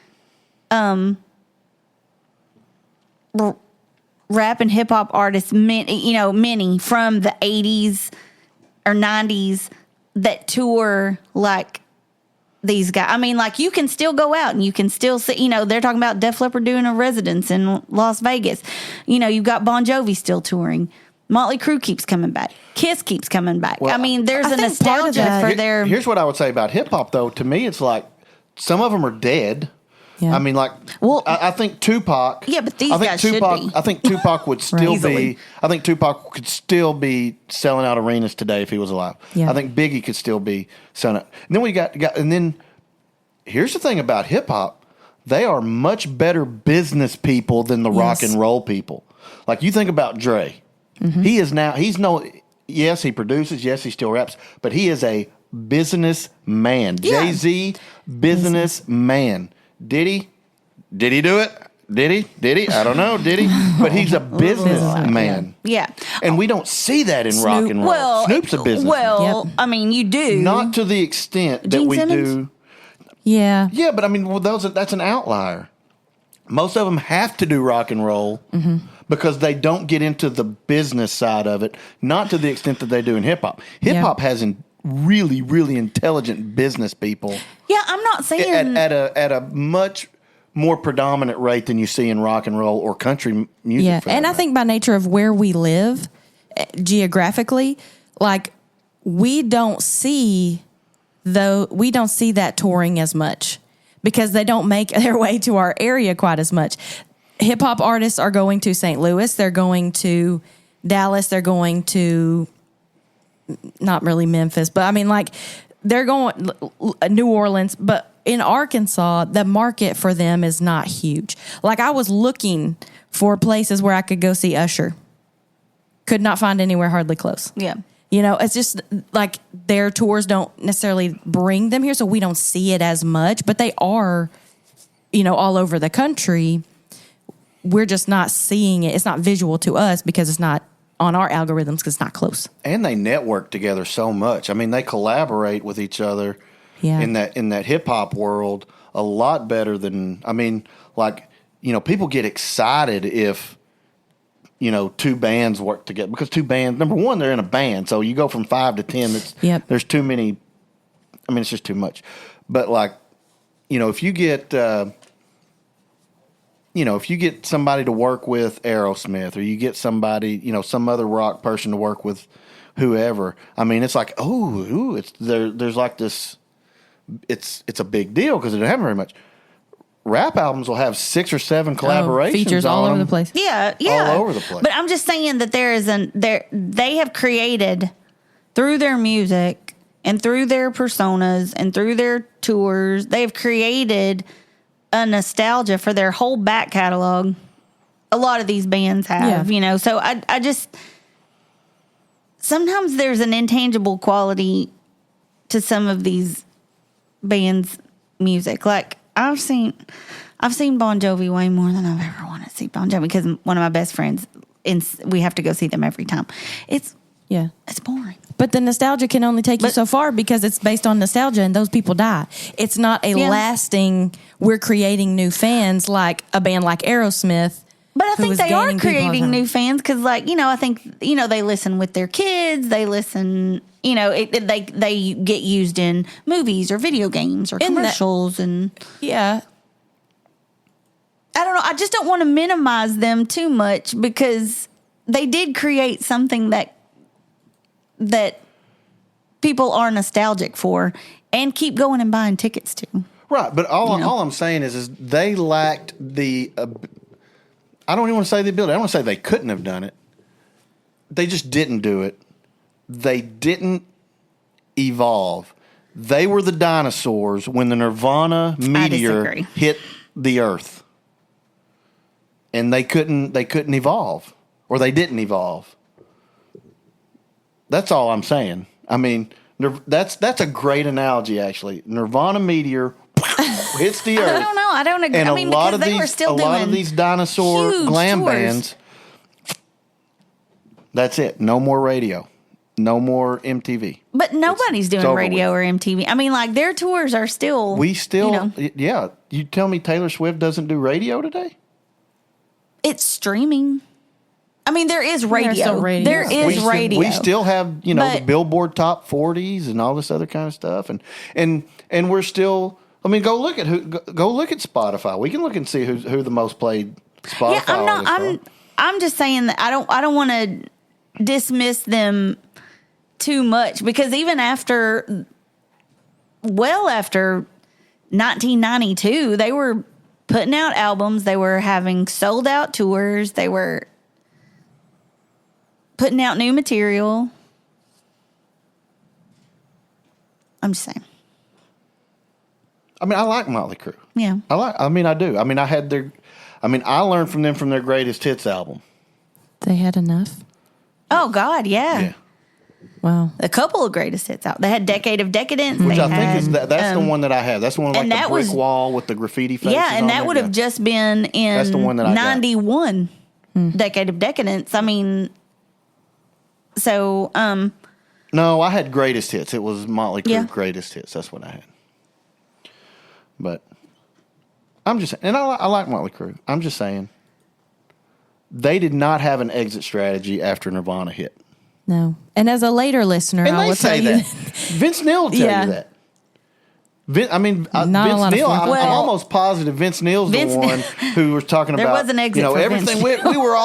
rap and hip hop artists, many from the 80s or 90s that tour like these guys. Like you can still go out and you can still see, they're talking about Def Leppard doing a residence in Las Vegas. You've got Bon Jovi still touring. Motley Crüe keeps coming back. Kiss keeps coming back. Well, I mean, there's I a think part of nostalgia that- for their. Here's what I would say about hip hop, though. To me, it's like some of them are dead. Yeah. I mean, like, Well- I think Tupac. Yeah, but these I think guys should Tupac. be. I think Tupac would still Easily. be. I think Tupac could still be selling out arenas today if he was alive. Yeah. I think Biggie could still be selling out. And then we got. And then here's the thing about hip hop: they are much better business people than the rock Yes. and roll people. Like you think about Dre. He is now. He's no. Yes, he produces. Yes, he still raps. But he is a business man. Yeah. Jay-Z, business man. Did he? Did he do it? Did he? Did he? I don't know. Did he? But he's a business man. Yeah. And we don't see that in rock and roll. Well, Snoop's a business. Well, Yep. I mean, you do. Not to the extent that Gene we Simmons? do. Yeah. Yeah, but I mean, well, that's an outlier. Most of them have to do rock and roll because they don't get into the business side of it, not to the extent that they do in hip hop. Hip hop has really, really intelligent business people Yeah, I'm not saying. at a much more predominant rate than you see in rock and roll or country music. Yeah, for that and I matter. think by nature of where we live geographically, like we don't see that touring as much because they don't make their way to our area quite as much. Hip hop artists are going to St. Louis, they're going to Dallas, they're going to not really Memphis, but I mean like they're going New Orleans, but in Arkansas, the market for them is not huge. Like I was looking for places where I could go see Usher. Could not find anywhere hardly close. yeah. You know, it's just like their tours don't necessarily bring them here, so we don't see it as much, but they are, you know, all over the country. We're just not seeing it. It's not visual to us because it's not on our algorithms because it's not close. And they network together so much. I mean, they collaborate with each other Yeah. in that hip hop world a lot better than, I mean, like, you know, people get excited if, you know, two bands work together because two bands, number one, they're in a band. So you go from 5 to 10. There's too many. I mean, it's just too much. But like, you know, if you get somebody to work with Aerosmith or you get somebody, you know, some other rock person to work with whoever, I mean, it's like, there's like this, it's a big deal because it doesn't happen very much. Rap albums will have 6 or 7 collaborations, features all on over them. the place. Yeah, All over the place. But I'm just saying that they have created through their music and through their personas and through their tours, they've created a nostalgia for their whole back catalog. A lot of these bands have, Yeah. you know. So I just sometimes there's an intangible quality to some of these bands' music. Like I've seen Bon Jovi way more than I've ever wanted to see Bon Jovi because one of my best friends, we have to go see them every time. It's boring. But the nostalgia can only take you so far because it's based on nostalgia and those people die. It's not a lasting, we're creating new fans like a band like Aerosmith. But I who think is they are gaining people all the creating time. new fans because, like, you know, I think, you know, they listen with their kids. They listen, you know, they get used in movies or video games or commercials. And Yeah. I don't know. I just don't want to minimize them too much because they did create something that people are nostalgic for and keep going and buying tickets to. Right, but all I'm saying is they lacked the. I don't even want to say the ability. I don't want to say they couldn't have done it. They just didn't do it. They didn't evolve. They were the dinosaurs when the Nirvana meteor disagree. hit the Earth, and they couldn't evolve, or they didn't evolve. That's all I'm saying. I mean, that's a great analogy, actually. Nirvana meteor hits the Earth. I don't know. I don't agree. And I mean, because they were still doing a lot of these dinosaur huge glam tours. bands. That's it. No more radio. No more MTV. But nobody's doing over radio or MTV. I mean, like their tours are still. We still, you know, yeah. You tell me Taylor Swift doesn't do radio today? it's streaming. I mean, there is radio. still radio. There is radio. We still have, you know, the But- Billboard Top 40s and all this other kind of stuff, and we're still. I mean, go look at Spotify. We can look and see who the most played Spotify. Yeah, I'm not. artists are. I'm just saying that I don't want to dismiss them too much, because even after 1992, they were putting out albums. They were having sold out tours. They were putting out new material. I'm just saying. I mean, I like Motley Crue. Yeah. I do. I mean, I learned from them from their greatest hits album. They had enough. Oh God, yeah. Yeah. Wow. A couple of greatest hits out. They had Decade of Decadence. Which they I think had, that's the one that I have. That's the one like and the that brick was- wall with the graffiti faces. yeah, and on that it. would have just been in That's the one that I got. 91. Decade of Decadence. I mean, so No, I had greatest hits. It was Motley Crue Yeah. greatest hits. That's what I had. But I'm just, and I like Motley Crue. I'm just saying, they did not have an exit strategy after Nirvana hit. No. And as a later listener, And I they will tell say you that. Vince Neil will tell Yeah. you that. Vince Not a Neil, lot of I'm Well, almost positive Vince Neil's Vince- the one who was talking There about, was an exit for everything. Vince. We were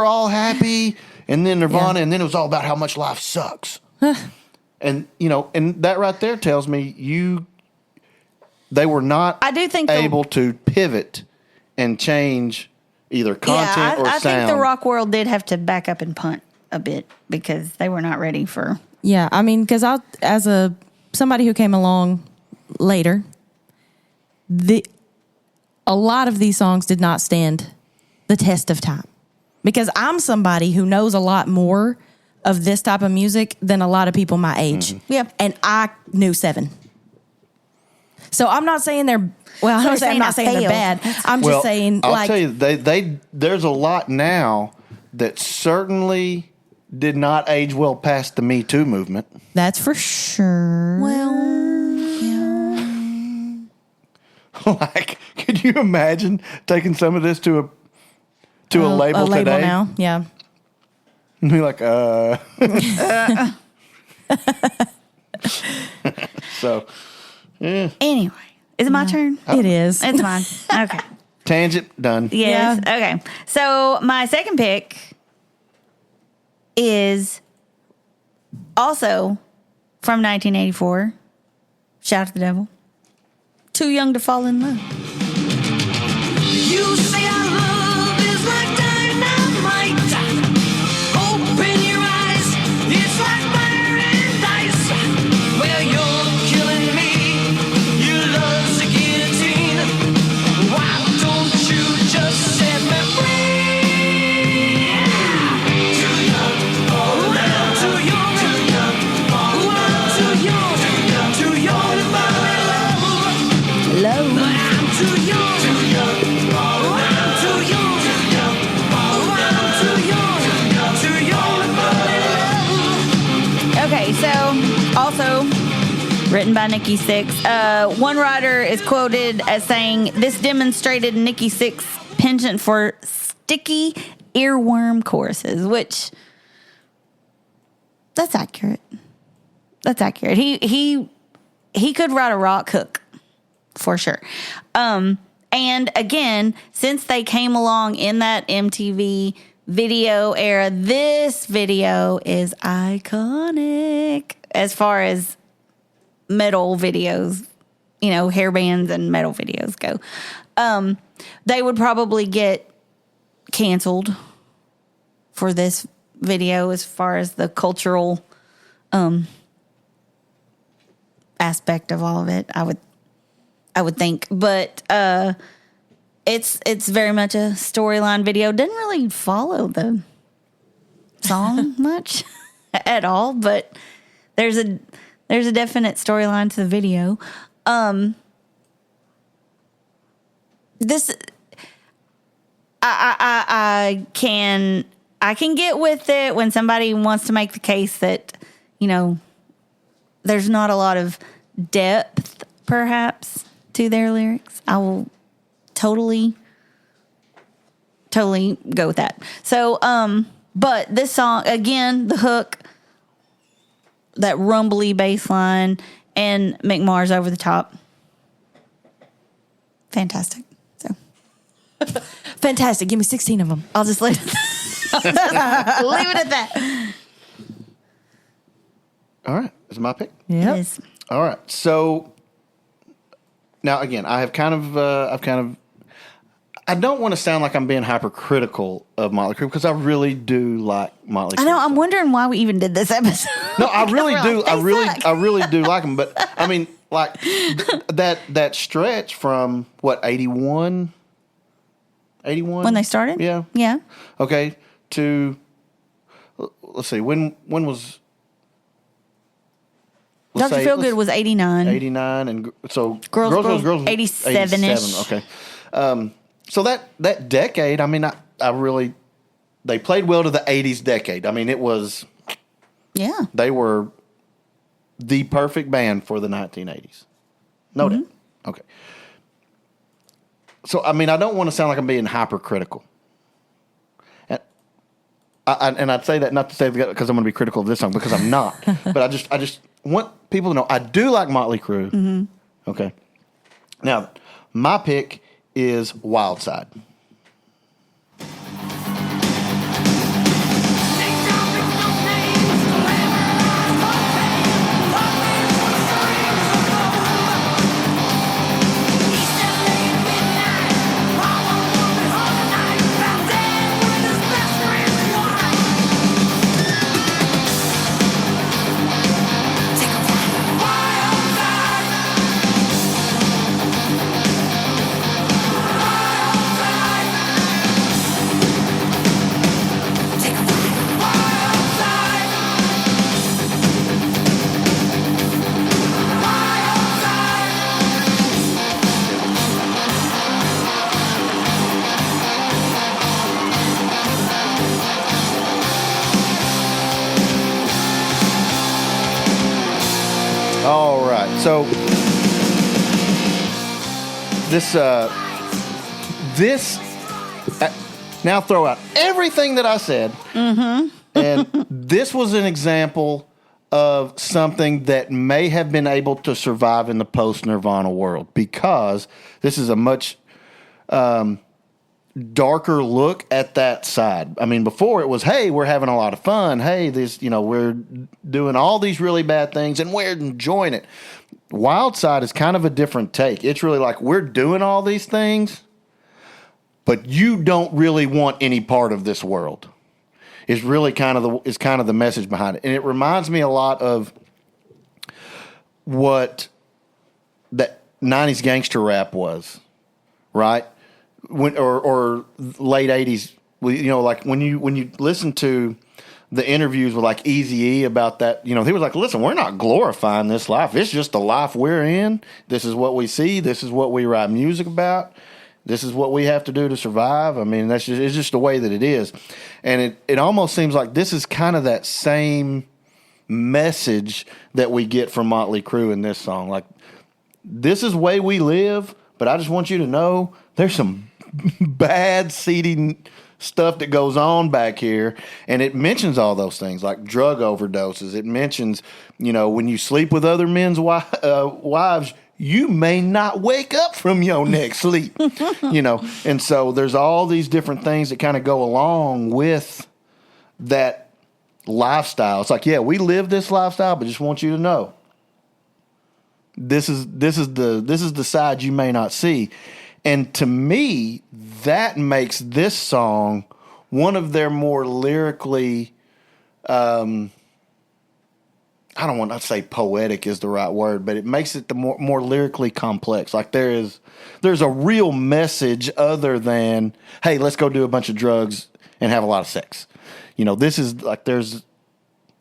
all happy, and then Nirvana, and then it was all about how much life sucks. And and that right there tells me they were not I do think able to pivot and change either content or I sound. think the rock world did have to back up and punt a bit because they were not ready for. Yeah, I mean, because as somebody who came along later, a lot of these songs did not stand the test of time. Because I'm somebody who knows a lot more of this type of music than a lot of people my age. Mm-hmm. Yeah. And I knew 7. So I'm not saying they're well. I'm not saying they're bad. I'm just saying, I'll like, tell you, there's a lot now that certainly did not age well past the Me Too movement. that's for sure. Like, could you imagine taking some of this to a label today? now. Yeah. And be like, So, yeah. Anyway, is it my turn? It is. It's mine. Okay. Tangent done. Yes. Okay. So my second pick is also from 1984. Shout to the devil. Too Young to Fall in Love. You say our love is like dynamite. Open your eyes, it's like fire and ice. Well, you're killing me, your love's a guillotine. Why don't you just set me free? Too young for love, too young, too young, too young to fall in love. Low. I'm too young, too young. Oh, I'm too young, too young. Oh, I'm too young, too young to fall in love. Okay, so also written by Nikki Sixx. One writer is quoted as saying, "This demonstrated Nikki Sixx's penchant for sticky earworm choruses," which that's accurate. That's accurate. He could write a rock hook for sure. And again, since they came along in that MTV video era, this video is iconic as far as metal videos, hair bands and metal videos go. They would probably get canceled for this video as far as the cultural aspect of all of it. I would think, but it's very much a storyline video. Didn't really follow the song much at all, but there's a definite storyline to the video. This I can get with it when somebody wants to make the case that there's not a lot of depth perhaps to their lyrics. I will totally go with that. So, but this song, again, the hook, that rumbly bass line, and Mick Mars over the top. Fantastic. So, Fantastic. Give me 16 of them. I'll just leave it at that. All right. Is it my pick? Yep. It is. All right. So now again, I don't want to sound like I'm being hypercritical of Motley Crüe because I really do like Motley Crüe. I know. I'm wondering why we even did this episode. No, I really We're do. like, they suck. I really do like them. But I mean, like that stretch from what 81, When they started? Yeah. Yeah. Okay. To let's see. When was let's Dr. say- Feelgood was 89. 89 and so Girls, Girls 87-ish. Okay. So that decade, I mean, I really they played well to the 80s decade. I mean, it was Yeah. they were the perfect band for the 1980s. No doubt. Okay. So I mean, I don't want to sound like I'm being hypercritical. And I'd say that not to say because I'm going to be critical of this song because I'm not. But I just want people to know I do like Motley Crüe. Okay. Now, my pick is Wild Side. All right. So this now throw out everything that I said. And this was an example of something that may have been able to survive in the post-Nirvana world because this is a much darker look at that side. I mean, before it was, hey, we're having a lot of fun. Hey, we're doing all these really bad things and we're enjoying it. Wild Side is kind of a different take. It's really like we're doing all these things, but you don't really want any part of this world. Is really kind of the message behind it, and it reminds me a lot of what that 90s gangster rap was, right? Or late 80s, like when you listen to the interviews with like Eazy-E about that, he was like, listen, we're not glorifying this life. It's just the life we're in. This is what we see. This is what we write music about. This is what we have to do to survive. I mean, it's just the way that it is. And it almost seems like this is kind of that same message that we get from Motley Crüe in this song. Like, this is the way we live, but I just want you to know there's some bad, seedy stuff that goes on back here. And it mentions all those things, like drug overdoses. It mentions, when you sleep with other men's wives, you may not wake up from your next sleep, And so there's all these different things that kind of go along with that lifestyle. It's like, yeah, we live this lifestyle, but just want you to know this is the side you may not see. And to me, that makes this song one of their more lyrically, I don't want to say poetic is the right word, but it makes it the more lyrically complex. Like there's a real message other than, hey, let's go do a bunch of drugs and have a lot of sex. This is like, there's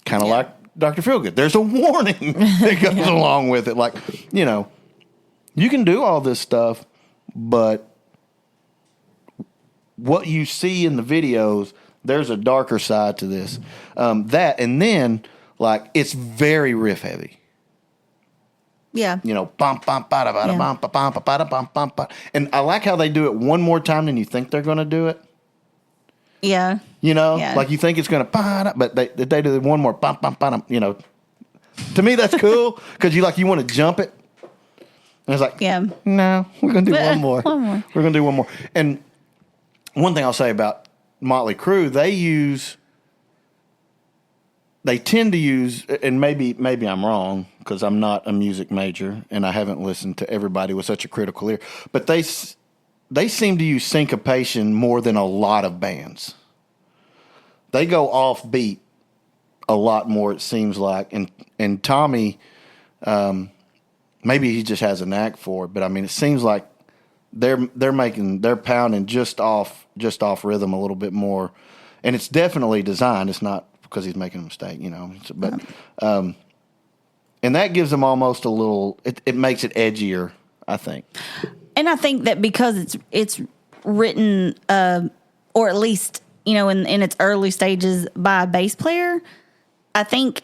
kind of like Dr. Feelgood. There's a warning that goes along with it. Like, you can do all this stuff, but what you see in the videos, there's a darker side to this. And then, like, it's very riff heavy. Yeah. Bum bum bada bada bum ba bum ba bada bum bum ba. And I like how they do it one more time than you think they're going to do it. Yeah. Like you think it's going to, but they do one more bum bum bada. To me that's cool because you want to jump it. And it's like, no, we're going to do one more. We're going to do one more. And one thing I'll say about Motley Crüe, they use they tend to use, and maybe I'm wrong because I'm not a music major and I haven't listened to everybody with such a critical ear, but they seem to use syncopation more than a lot of bands. They go off beat a lot more, it seems like, and Tommy, maybe he just has a knack for it, but I mean, it seems like they're pounding just off rhythm a little bit more, and it's definitely designed. It's not because he's making a mistake, but and that gives them almost a little. It makes it edgier, I think. And I think that because it's written, or at least in its early stages by a bass player, I think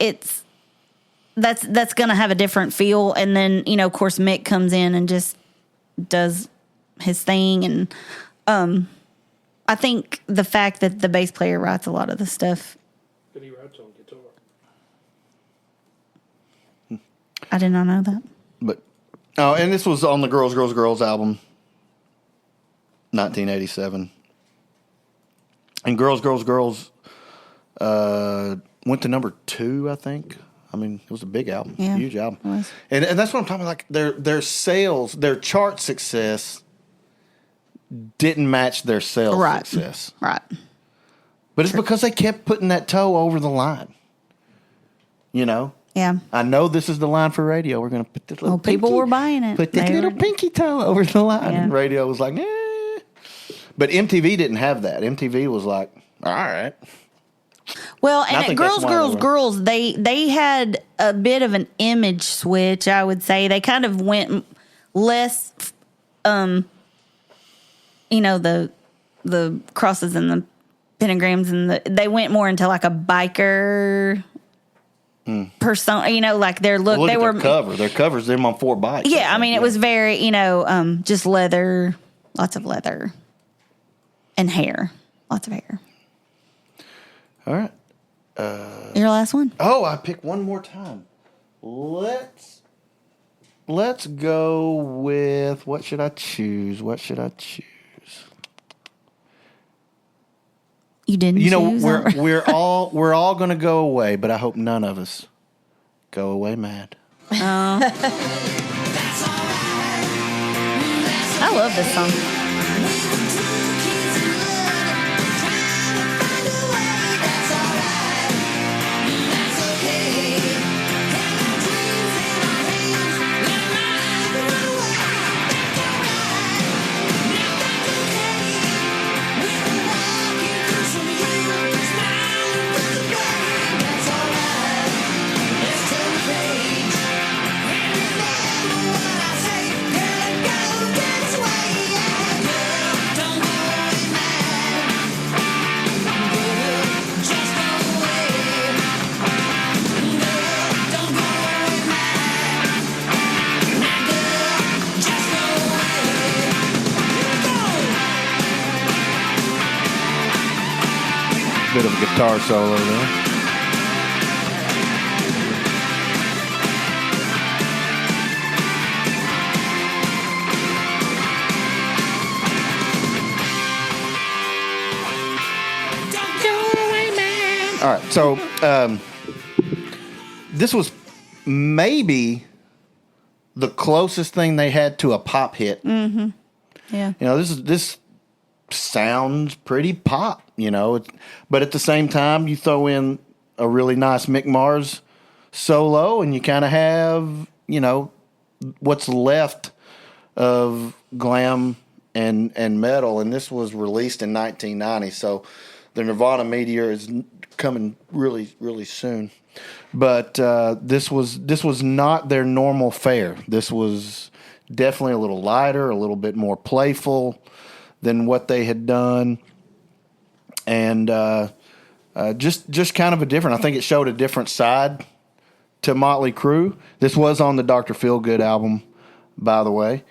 that's going to have a different feel. And then of course Mick comes in and just does his thing, and I think the fact that the bass player writes a lot of the stuff. But he writes on guitar. I did not know that. But and this was on the Girls, Girls, Girls album, 1987. And Girls, Girls, Girls went to number 2, I think. I mean, it was a big album, Yeah, huge album. it was. And that's what I'm talking about. Like their sales, their chart success didn't match their sales success. Right. But it's because they kept putting that toe over the line. Yeah. I know this is the line for radio. We're going to put this little People were buying it. Put this little pinky toe over the line. Yeah. And radio was like, But MTV didn't have that. MTV was like, all right. Well, And I and think at that's Girls, why Girls, they were- Girls, they had a bit of an image switch, I would say. They kind of went less, the crosses and the pentagrams, and they went more into like a biker persona, like their look. Look they at were their cover. Their cover's them on 4 bikes. Yeah, I mean, it was very, just leather, lots of leather, and hair, lots of hair. All right. Your last one? Oh, I picked one more time. Let's go with, what should I choose? You didn't choose? we're all going to go away, but I hope none of us go away mad. I love this song. Bit of a guitar solo there. All right, so this was maybe the closest thing they had to a pop hit. Yeah. This sounds pretty pop, but at the same time, you throw in a really nice Mick Mars solo, and you kind of have, what's left of glam and metal. And this was released in 1990, so the Nirvana Meteor is coming really, really soon. But this was not their normal fare. This was definitely a little lighter, a little bit more playful than what they had done, and just kind of a different. I think it showed a different side to Motley Crüe. This was on the Dr. Feelgood album, by the way,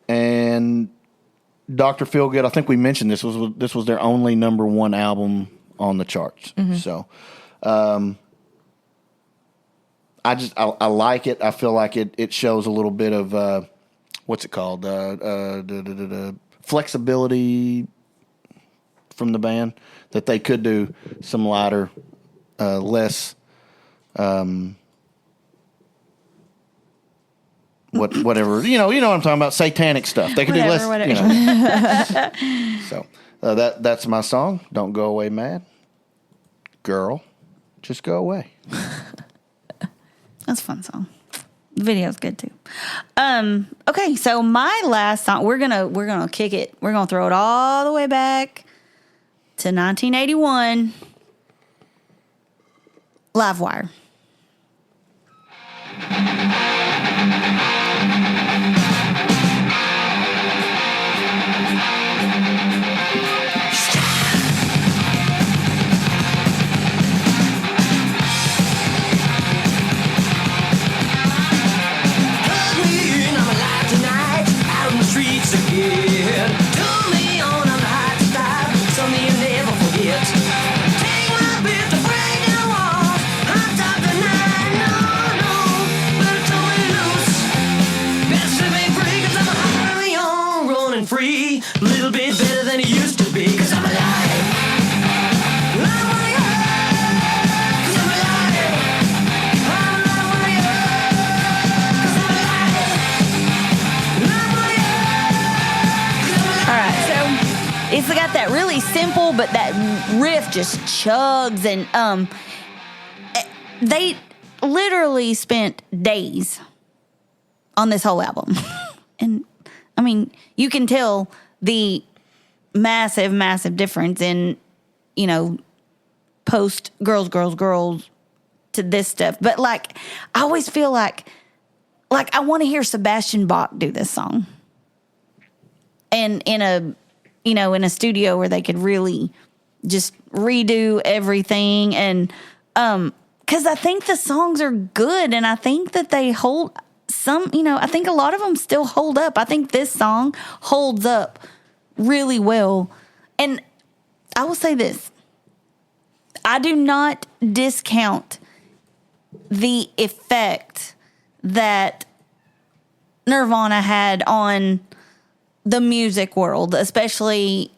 and Dr. Feelgood. I think we mentioned this was their only number 1 album on the charts. Mm-hmm. So, I like it. I feel like it shows a little bit of. What's it called? Flexibility from the band, that they could do some lighter less. Whatever you know what I'm talking about, satanic stuff. They could do less. So that's my song. Don't go away mad, girl. Just go away. That's a fun song. The video's good too. Okay, so my last song, we're gonna kick it. We're gonna throw it all the way back to 1981. Livewire. Free, a little bit better than it used to be, 'cause I'm alive. I'm alive, 'cause I'm alive. I'm alive, 'cause I'm alive. I'm alive, 'cause I'm alive. All right, so it's got that really simple, but that riff just chugs, and they literally spent days on this whole album, and I mean, you can tell the massive, massive difference in, post girls to this stuff. But like, I always feel like I want to hear Sebastian Bach do this song, and in a studio where they could really just redo everything, and because I think the songs are good, and I think that they hold. I think a lot of them still hold up. I think this song holds up really well. And I will say this. I do not discount the effect that Nirvana had on the music world, especially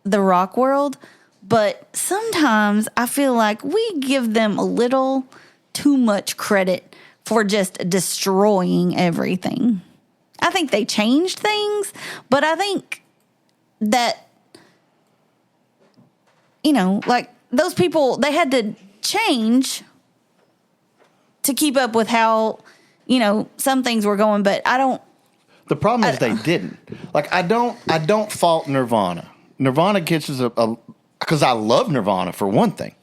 the rock world. But sometimes I feel like we give them a little too much credit for just destroying everything. I think they changed things, but I think that, like those people, they had to change to keep up with how, some things were going, but I don't. The problem is they didn't. Like, I don't fault Nirvana. Nirvana gets us because I love Nirvana for one thing.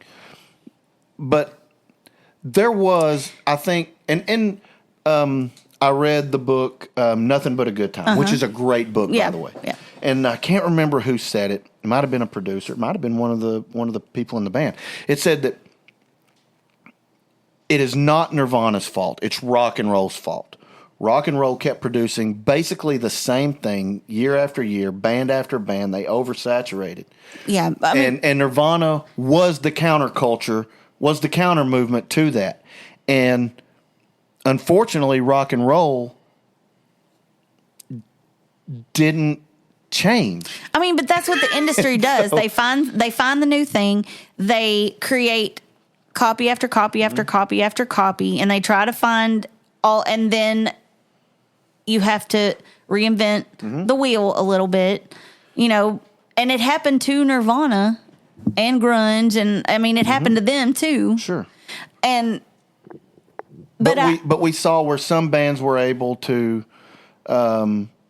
But there was, I think, and I read the book Nothing But a Good Time, which is a great book, by the way. Yeah. And I can't remember who said it. It might have been a producer. It might have been one of the people in the band. It said that it is not Nirvana's fault. It's rock and roll's fault. Rock and roll kept producing basically the same thing year after year, band after band. They oversaturated. Yeah. I mean, and Nirvana was the counterculture, was the counter movement to that. And unfortunately, rock and roll didn't change. I mean, but that's what the industry does. They find the new thing. They create copy after copy after copy after copy, and they try to find all, and then you have to reinvent the wheel a little bit, and it happened to Nirvana and grunge, and I mean, it happened to them too. Sure. And but we saw where some bands were able to.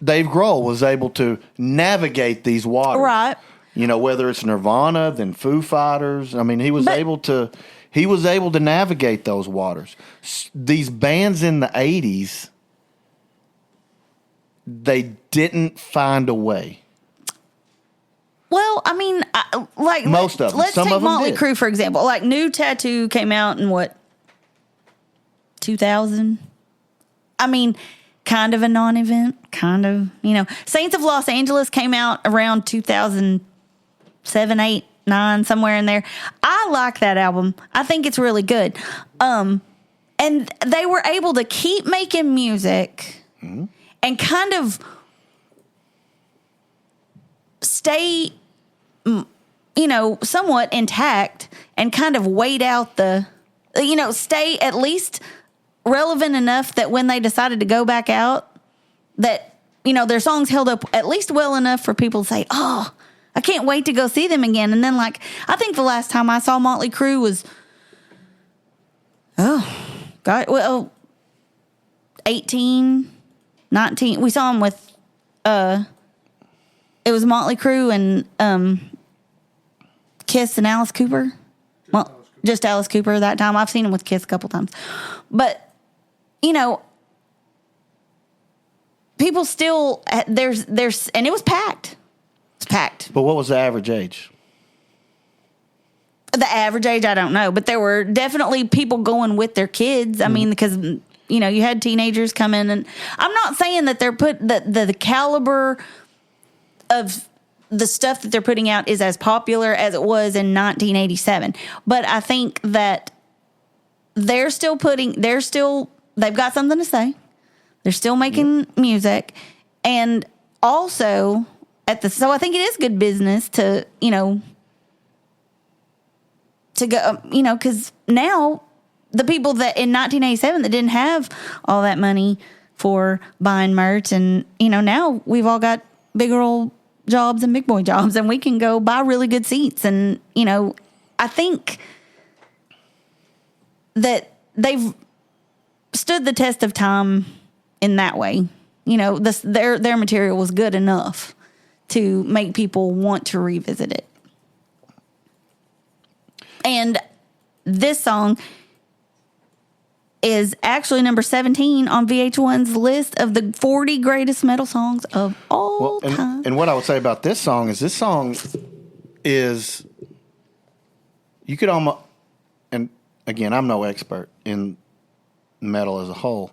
Dave Grohl was able to navigate these waters, right? Whether it's Nirvana, then Foo Fighters. I mean, he was able to navigate those waters. These bands in the 80s, they didn't find a way. Well, I mean, like most of them. Let's Some take of them Motley did. Crüe for example. Like, New Tattoo came out in what, 2000? I mean, kind of a non-event, kind of. Saints of Los Angeles came out around 2007, 8, 9, somewhere in there. I like that album. I think it's really good. And they were able to keep making music and kind of stay, somewhat intact and kind of wait out stay at least relevant enough that when they decided to go back out, that, their songs held up at least well enough for people to say, oh, I can't wait to go see them again. And then, I think the last time I saw Motley Crüe was, 18, 19. We saw them with, it was Motley Crüe and Kiss and Alice Cooper. Just Alice Cooper that time. I've seen him with Kiss a couple times. But, people still, there's, and it was packed. It's packed. But what was the average age? The average age, I don't know. But there were definitely people going with their kids. I mean, because, you had teenagers come in. And I'm not saying that they're the caliber of the stuff that they're putting out is as popular as it was in 1987. But I think that they've got something to say. They're still making music. And also so I think it is good business to go, because now the people that in 1987 that didn't have all that money for buying merch, and now we've all got bigger old jobs and big boy jobs, and we can go buy really good seats. And I think that they've stood the test of time in that way. Their material was good enough to make people want to revisit it. And this song is actually number 17 on VH1's list of the 40 greatest metal songs of all time. And what I would say about this song is you could almost, and again, I'm no expert in metal as a whole,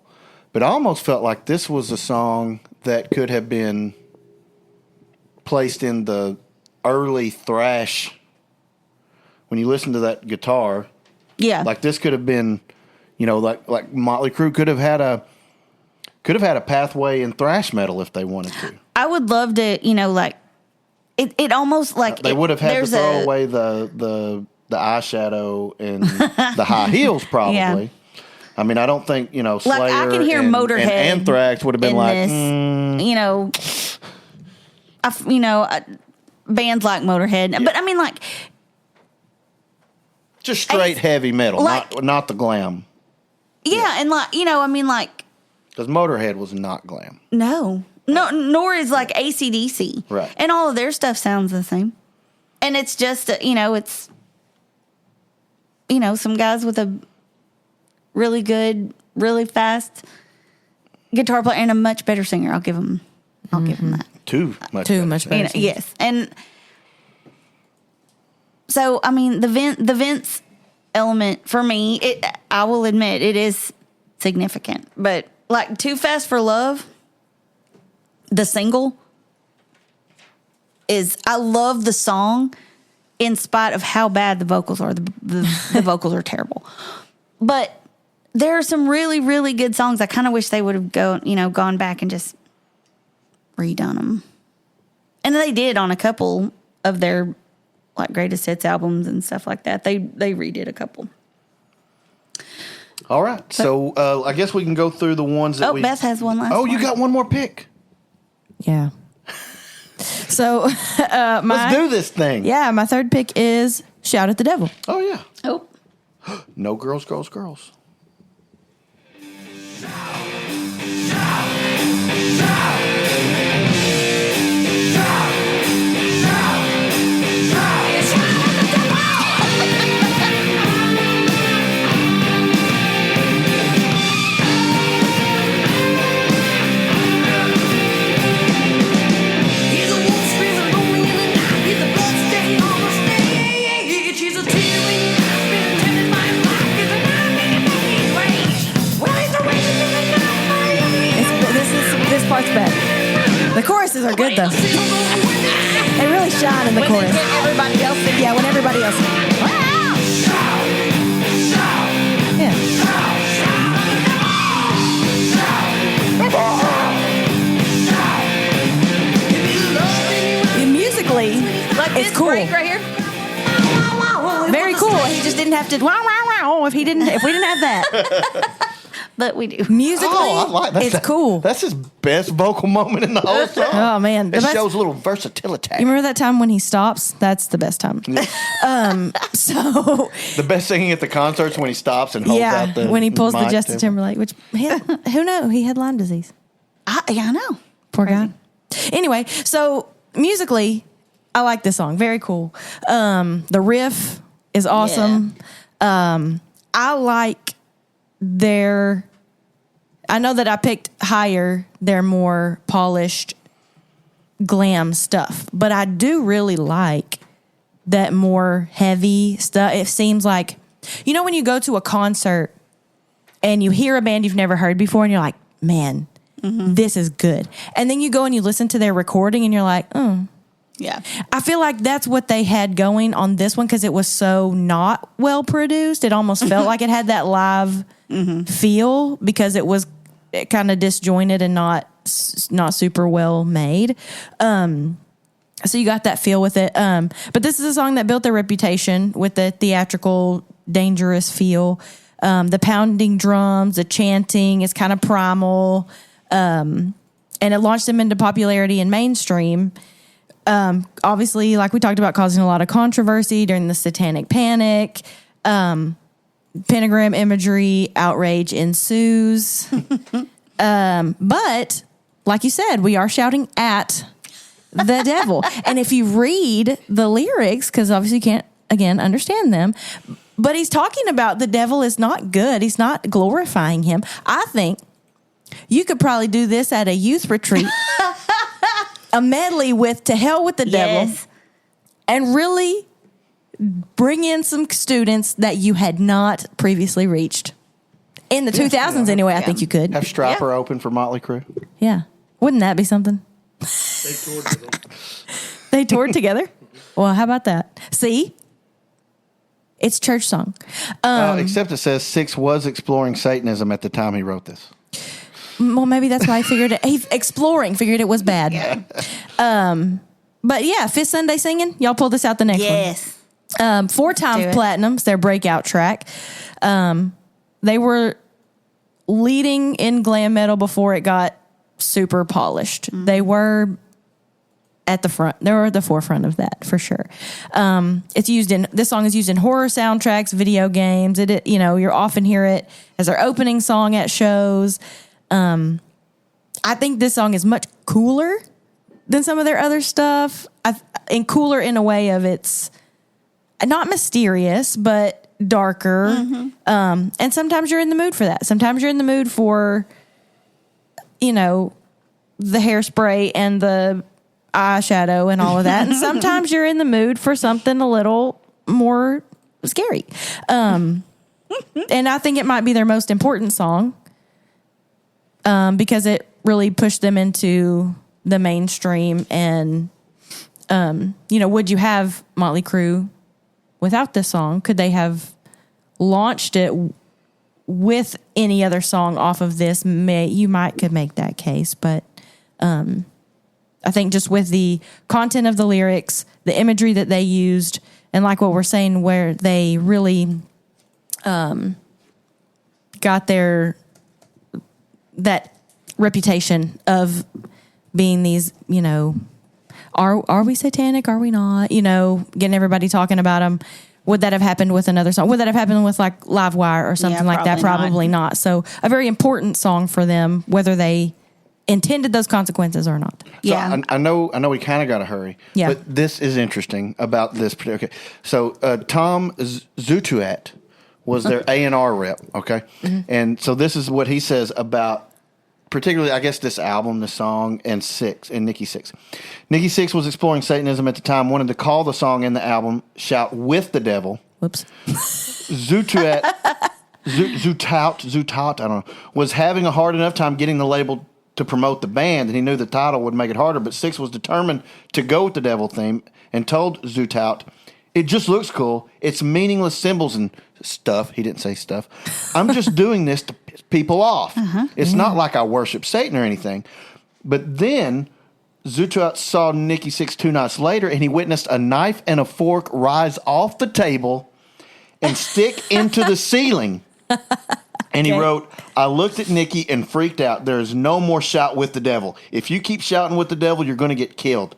but I almost felt like this was a song that could have been placed in the early thrash. When you listen to that guitar, yeah, like this could have been, like Motley Crüe could have had a pathway in thrash metal if they wanted to. I would love to, it almost like they would have had to throw away the eyeshadow and the high heels probably. Yeah. I mean, I don't think Slayer I can hear Motorhead and Anthrax would have been like bands like Motorhead, yeah. But I mean just straight heavy metal, not the glam. Yeah, and because Motorhead was not glam. No, nor is AC/DC. Right. And all of their stuff sounds the same. And it's just, it's, some guys with a really good, really fast guitar player and a much better singer. I'll give them that. Too much better. Yes. And so, I mean, the Vince element for me, I will admit it is significant, but Too Fast for Love, the single I love the song in spite of how bad the vocals are. The vocals are terrible, but there are some really, really good songs. I kind of wish they would have gone back and just redone them. And they did on a couple of their greatest hits albums and stuff like that. They redid a couple. All right. So I guess we can go through the ones that Beth has one last one. You got one more pick. Yeah. So let's do this thing. Yeah, my third pick is Shout at the Devil. Oh, yeah. Oh. No Girls, Girls, Girls. Part's bad. The choruses are good though. They really shine in the chorus. When everybody else sings. Yeah, when everybody else sings. Yeah. And musically, Like it's this cool. break right here. Very cool. He just didn't have to wow wow wow if we didn't have that. But we do. Musically, I like that. it's cool. That's his best vocal moment in the whole song. Oh man, It shows a little versatility. You remember that time when he stops? That's the best time. So The best singing at the concerts when he stops and holds out the when he pulls the mic Justin to- Timberlake, which who knows? He had Lyme disease. I know. Poor guy. Anyway, so musically, I like this song. Very cool. The riff is awesome. I like their. I know that I picked higher their more polished glam stuff, but I do really like that more heavy stuff. It seems like, you know, when you go to a concert and you hear a band you've never heard before and you're like, man, this is good. And then you go and you listen to their recording and you're like, oh. Yeah. I feel like that's what they had going on this one because it was so not well produced. It almost felt like it had that live feel because it was kind of disjointed and not super well made. So you got that feel with it. But this is a song that built their reputation with the theatrical, dangerous feel. The pounding drums, the chanting is kind of primal. And it launched them into popularity and mainstream. Obviously, like we talked about, causing a lot of controversy during the Satanic Panic. Pentagram imagery, outrage ensues. But, like you said, we are shouting at the devil. And if you read the lyrics, because obviously you can't, again, understand them, but he's talking about the devil is not good. He's not glorifying him. I think you could probably do this at a youth retreat, a medley with To Hell with the Devil, and really bring in some students that you had not previously reached. In the 2000s, anyway, I think you could. Have Strapper open for Motley Crüe. Yeah. Wouldn't that be something? They toured together? Well, how about that? See? It's church song. Except it says Six was exploring Satanism at the time he wrote this. Well, maybe that's why I figured it. He figured it was bad. But yeah, Fifth Sunday Singing. Y'all pull this out the next one. Yes. 4 times Do it. platinums, their breakout track. They were leading in glam metal before it got super polished. They were at the front. They were at the forefront of that for sure. This song is used in horror soundtracks, video games. You often hear it as their opening song at shows. I think this song is much cooler than some of their other stuff, and cooler in a way of it's not mysterious, but darker. And sometimes you're in the mood for that. Sometimes you're in the mood for, the hairspray and the eyeshadow and all of that. And sometimes you're in the mood for something a little more scary. And I think it might be their most important song because it really pushed them into the mainstream. And, would you have Motley Crüe without this song? Could they have launched it with any other song off of this? Could make that case, but I think just with the content of the lyrics, the imagery that they used, and like what we're saying, where they really got that reputation of being these, are we satanic? Are we not? Getting everybody talking about them. Would that have happened with another song? Would that have happened with like Livewire or something like that? Probably not. So a very important song for them, whether they intended those consequences or not. So I know we kind of got to hurry. Yeah. But this is interesting about this. Okay. So Tom Zutuat was their A&R rep. Okay. And so this is what he says about particularly, I guess, this album, the song, and Nikki Sixx. Nikki Sixx was exploring Satanism at the time, wanted to call the song in the album Shout With the Devil. Whoops. Zutout, I don't know, was having a hard enough time getting the label to promote the band, and he knew the title would make it harder, but Sixx was determined to go with the devil theme and told Zutout, it just looks cool. It's meaningless symbols and stuff. He didn't say stuff. I'm just doing this to piss people off. It's not like I worship Satan or anything. But then Zutout saw Nikki Sixx 2 nights later, and he witnessed a knife and a fork rise off the table and stick into the ceiling. And he wrote, I looked at Nikki and freaked out. There is no more shout with the devil. If you keep shouting with the devil, you're going to get killed.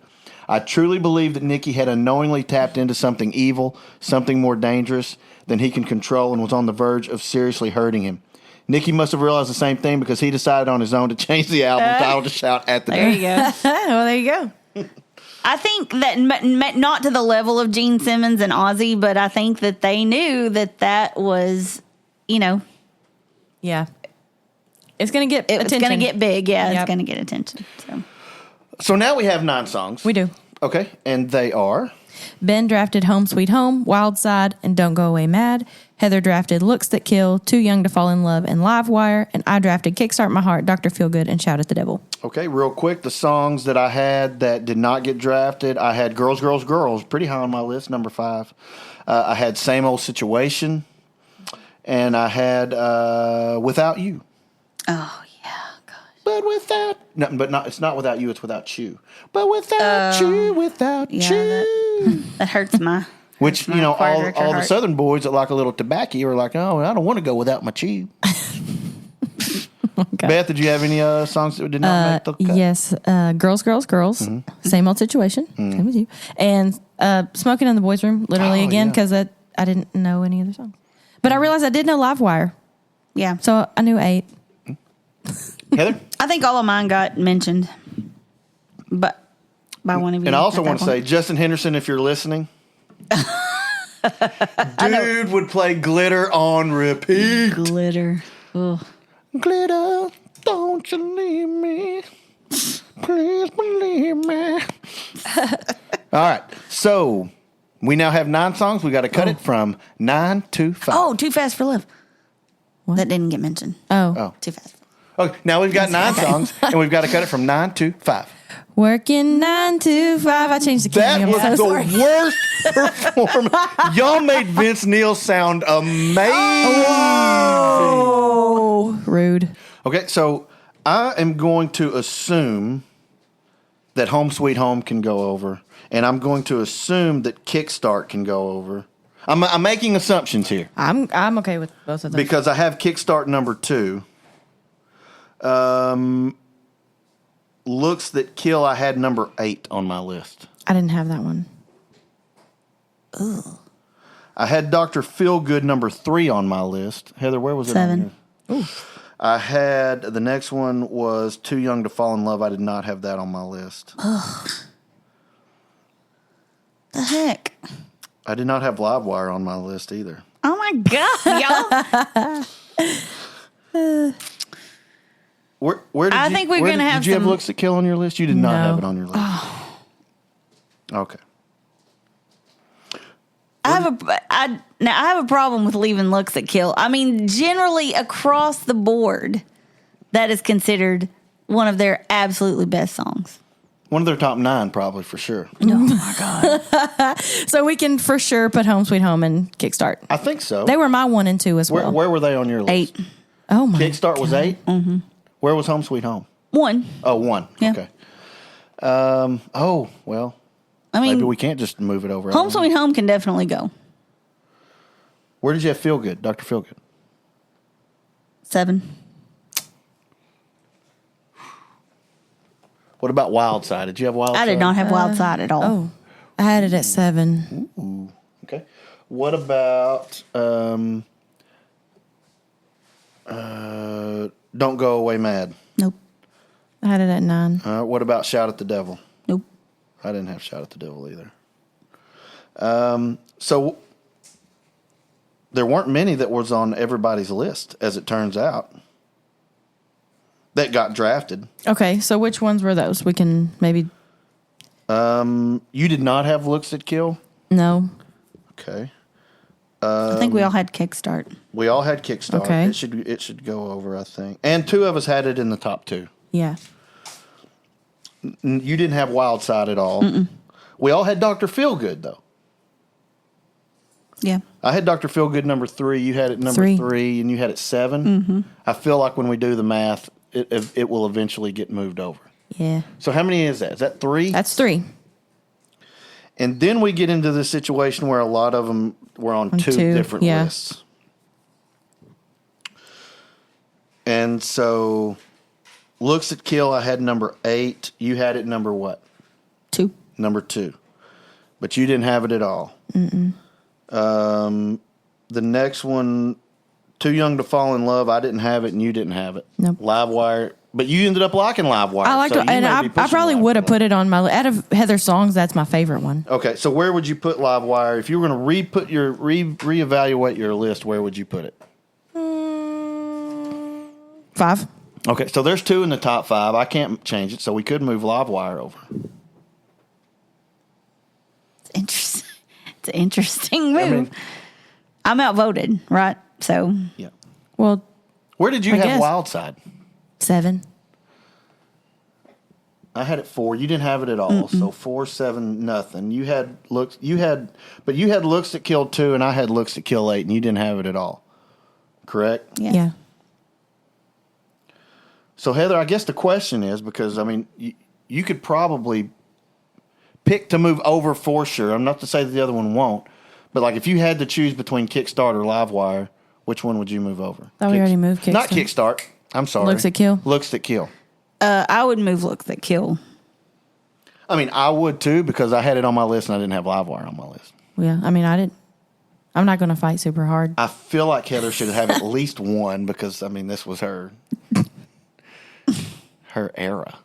I truly believe that Nikki had unknowingly tapped into something evil, something more dangerous than he can control, and was on the verge of seriously hurting him. Nikki must have realized the same thing because he decided on his own to change the album title to Shout at the There Devil. you go. Well, there you go. I think that not to the level of Gene Simmons and Ozzy, but I think that they knew that was, Yeah. It's going to get it was attention. going to get big. Yeah, Yep. it's going to get attention. So now we have 9 songs. We do. Okay, and they are... Ben drafted Home Sweet Home, Wild Side, and Don't Go Away Mad. Heather drafted Looks That Kill, Too Young to Fall in Love, and Live Wire. And I drafted Kickstart My Heart, Dr. Feelgood, and Shout at the Devil. Okay, real quick, the songs that I had that did not get drafted, I had Girls, Girls, Girls, pretty high on my list, number 5. I had Same Old Situation, and I had Without You. Oh yeah, gosh. But without, no, but not. It's not Without You. It's Without You. But without you, without you. That hurts my. Which my all heart. the Southern boys that like a little tobacco are like, oh, I don't want to go without my chew. Beth, did you have any songs that did not make the cut? Yes. Girls, Girls, Girls. Same Old Situation. Same with you. And Smoking in the Boys' Room, literally Oh, again, yeah. because I didn't know any other songs. But I realized I did know Live Wire. Yeah. So I knew 8. Heather? I think all of mine got mentioned, but by one of you. And I also at that want to say, point. Justin Henderson, if you're listening, dude would play Glitter on repeat. Glitter. Ugh. Glitter, don't you leave me. Please believe me. All right. So we now have 9 songs. We got to cut it from 9 to 5. Oh, Too Fast for Love. That didn't get mentioned. Oh. Too fast. Okay. Now we've got 9 songs, and we've got to cut it from 9 to 5. Working 9 to 5. I changed the key. That I'm was so the sorry. worst performance. Y'all made Vince Neil sound amazing. Oh, rude. Okay, so I am going to assume that Home Sweet Home can go over, and I'm going to assume that Kickstart can go over. I'm making assumptions here I'm okay with both of them. because I have Kickstart number 2. Looks That Kill, I had number 8 on my list. I didn't have that one. I had Dr. Feelgood number 3 on my list. Heather, where was it? 7. On yours? I had the next one was Too Young to Fall in Love. I did not have that on my list. The heck? I did not have Livewire on my list either. Oh my God, y'all. Where did I you, think we're where gonna did, have did you have some- Looks That Kill on your list? You did not No. have it on your list. Okay. I have a problem with leaving Looks That Kill. I mean, generally across the board, that is considered one of their absolutely best songs. One of their top 9, probably, for sure. Oh my God. So we can for sure put Home Sweet Home and Kickstart. I think so. They were my 1 and 2 as well. Where were they on your list? 8. Oh my. Kickstart was 8? Mm-hmm. Where was Home Sweet Home? 1. Oh, 1. Yeah. Okay. Well, I mean, maybe we can't just move it over. I Home don't know. Sweet Home can definitely go. Where did you have Feelgood, Dr. Feelgood? 7. What about Wild Side? Did you have Wild Side? I did not have Wild Side at all. Oh, I had it at 7. Okay. What about Don't Go Away Mad? Nope. I had it at 9. What about Shout at the Devil? Nope. I didn't have Shout at the Devil either. So there weren't many that was on everybody's list, as it turns out, that got drafted. Okay, so which ones were those? We can maybe. You did not have Looks That Kill? No. Okay. I think we all had Kickstart. We all had Kickstart. Okay. It should go over, I think. And 2 of us had it in the top 2. Yeah. You didn't have Wild Side at all. Mm-mm. We all had Dr. Feelgood, though. Yeah. I had Dr. Feelgood number 3. You had it number 3. 3, and you had it 7. Mm-hmm. I feel like when we do the math, it will eventually get moved over. Yeah. So how many is that? Is that 3? That's 3. And then we get into the situation where a lot of them, we're on two different lists. And so, Looks at Kill, I had number 8. You had it number what? 2. Number 2. But you didn't have it at all. Mm-mm. The next one, Too Young to Fall in Love, I didn't have it and you didn't have it. Nope. Livewire. But you ended up liking Livewire. I liked it, and I probably would have put it on my out of Heather's songs. That's my favorite one. Okay, so where would you put Livewire if you were going to reevaluate your list? Where would you put it? 5. Okay, so there's 2 in the top 5. I can't change it, so we could move Livewire over. It's interesting. It's an interesting move. I'm outvoted, right? So Yeah. Well, Where did you I have guess. Wildside? 7. I had it 4. You didn't have it at all. So 4, 7, nothing. You had Looks That Kill 2, and I had Looks That Kill 8, and you didn't have it at all. Correct? Yeah. So Heather, I guess the question is because you could probably pick to move over for sure. I'm not to say that the other one won't, but like if you had to choose between Kickstart or Livewire, which one would you move over? Thought we already moved Kickstart. Not Kickstart. I'm sorry. Looks That Kill. Looks That Kill. I would move Look That Kill. I would too because I had it on my list and I didn't have Livewire on my list. Yeah, I didn't. I'm not going to fight super hard. I feel like Heather should have at least one because this was her era.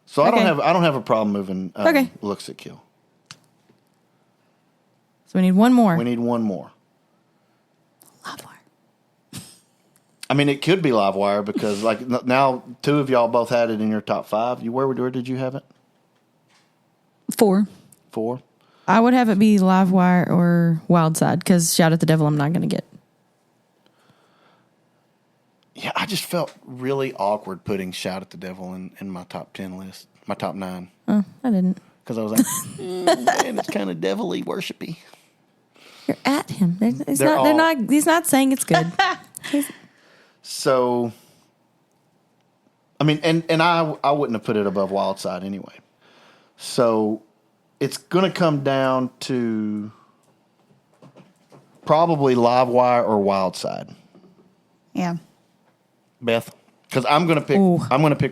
So I don't have a problem moving Looks That Kill. So we need one more. We need one more. Livewire. It could be Livewire because now 2 of y'all both had it in your top 5. Where did you have it? 4. 4. I would have it be Livewire or Wildside because Shout at the Devil I'm not going to get. Yeah, I just felt really awkward putting Shout at the Devil in my top 10 list, my top 9. Oh, I didn't. Because I was like, man, it's kind of devil-y, worshipy. You're at him. He's They're not saying it's good. So, and I wouldn't have put it above Wildside anyway. So, it's going to come down to probably Livewire or Wildside. Yeah. Beth, because I'm going to pick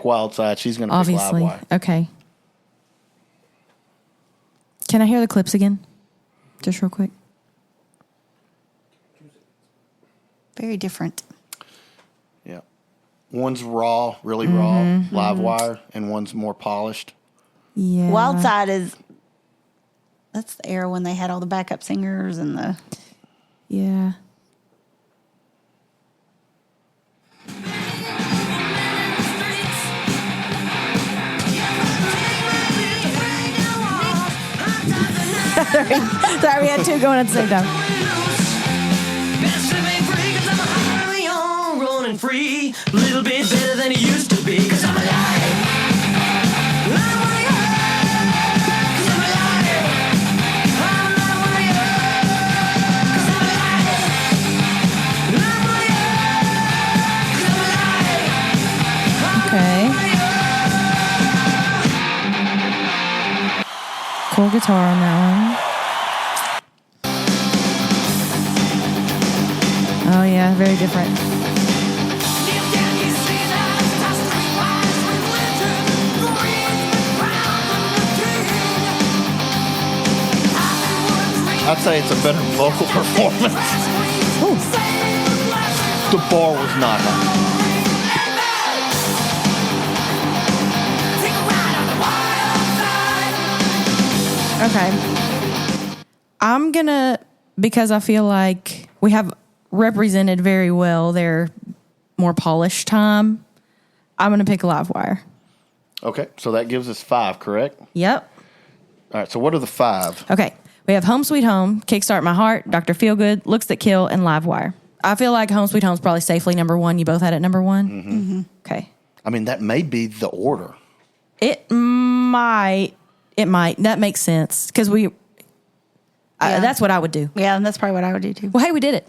Wildside. She's going to pick Obviously. Livewire. Okay. Can I hear the clips again? Just real quick. Very different. Yeah. One's raw, really raw, Livewire, and one's more polished. Yeah. Wildside that's the era when they had all the backup singers and the... Yeah. Sorry, we had 2 going at the same time. Best to be free 'cause I'm high on rolling free. A little bit better than it used to be 'cause I'm alive. I'm alive 'cause I'm alive. I'm alive 'cause I'm alive. I'm alive 'cause I'm alive. Okay. Cool guitar on that one. Oh yeah, very different. I'd say it's a better vocal performance. The bar was not high. Okay. I'm gonna, because I feel like we have represented very well their more polished time, I'm gonna pick Livewire. Okay, so that gives us 5, correct? Yep. All right, so what are the 5? Okay. We have Home Sweet Home, Kickstart My Heart, Dr. Feelgood, Looks That Kill, and Livewire. I feel like Home Sweet Home is probably safely number 1. You both had it number 1? Mm-hmm. Okay. That may be the order. It might. That makes sense. Because that's what I would do. Yeah, and that's probably what I would do too. Well, hey, we did it.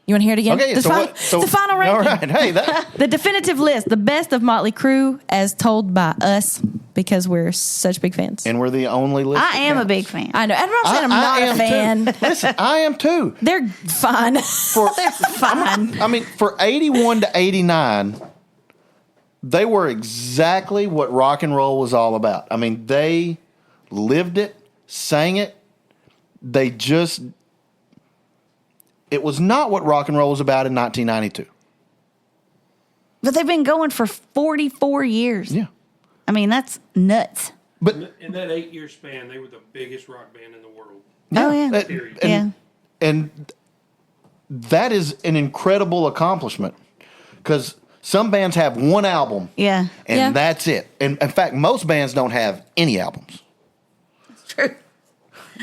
You want to hear it again? Okay, the final ranking. All right. Hey, The definitive list, the best of Motley Crue as told by us because we're such big fans. and we're the only list. I am a big fan. I know. I'm not saying I'm not a fan. Too. Listen, I am too. They're fun. They're fine. I mean, for 81 to 89, they were exactly what rock and roll was all about. I mean, they lived it, sang it. They just, it was not what rock and roll was about in 1992. But they've been going for 44 years. Yeah. I mean, that's nuts. But In that 8-year span, they were the biggest rock band in the world. Oh, yeah. And, and that is an incredible accomplishment because some bands have one album. Yeah. And Yeah. that's it. And in fact, most bands don't have any albums. It's true.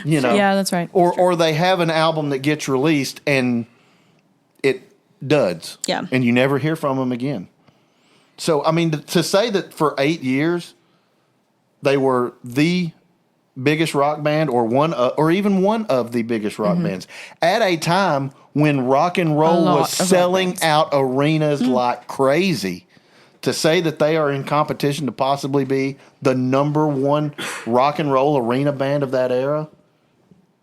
You know, Yeah, that's right. Or they have an album that gets released and it duds. Yeah. And you never hear from them again. So I mean, to say that for 8 years they were the biggest rock band, or even one of the biggest rock bands at a time when rock and roll lot was of rock selling bands. out arenas like crazy. To say that they are in competition to possibly be the number one rock and roll arena band of that era,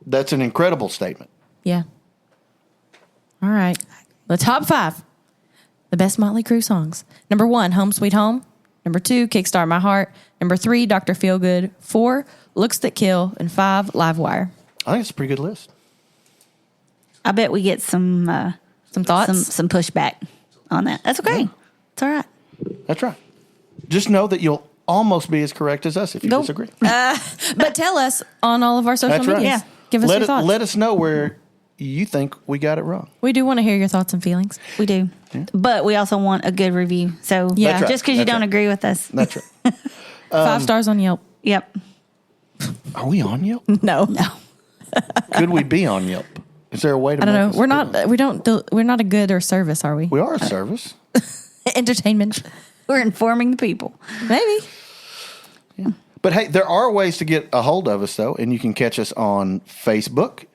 that's an incredible statement. Yeah. All right. The top 5. The best Motley Crue songs. Number 1, Home Sweet Home. Number 2, Kickstart My Heart. Number 3, Dr. Feelgood. 4, Looks That Kill. And 5, Live Wire. I think it's a pretty good list. I bet we get some thoughts? some pushback on that. That's okay. Yeah. It's all right. That's right. Just know that you'll almost be as correct as us if you Go. disagree. But tell us on all of our social That's right. medias. Yeah. Give us let your thoughts. Let us know where you think we got it wrong. We do want to hear your thoughts and feelings. We do. But we also want a good review. So Yeah. That's right. just because you That's don't right. agree with us. That's right. 5 stars on Yelp. Yep. Are we on Yelp? No. Could we be on Yelp? Is there a way to I don't make know. us We're be not. on- We don't. We're not a good or service, are we? We are a service. Entertainment, We're informing the people. maybe. But hey, there are ways to get a hold of us, though, and you can catch us on Facebook,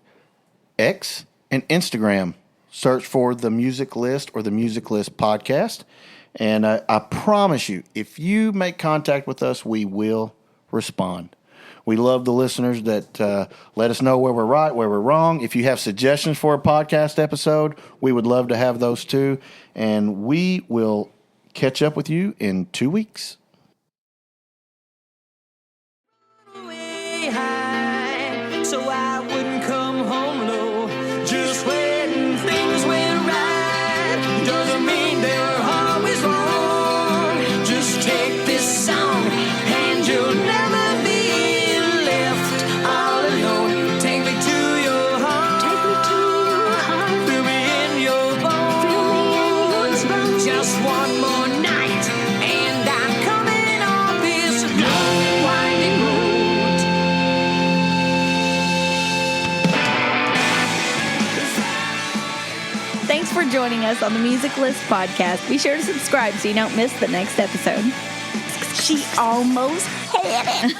X, and Instagram. Search for The Music List or The Music List Podcast. And I promise you, if you make contact with us, we will respond. We love the listeners that let us know where we're right, where we're wrong. If you have suggestions for a podcast episode, we would love to have those too. And we will catch up with you in 2 weeks. Way high, so I wouldn't come home low. Just when things went right, doesn't mean they're always wrong. Just take this song, and you'll never be left all alone. Take me to your heart, feel me in your bones. Just one more night, and I'm coming off this long winding road. Thanks for joining us on the Music List podcast. Be sure to subscribe so you don't miss the next episode. She almost had it.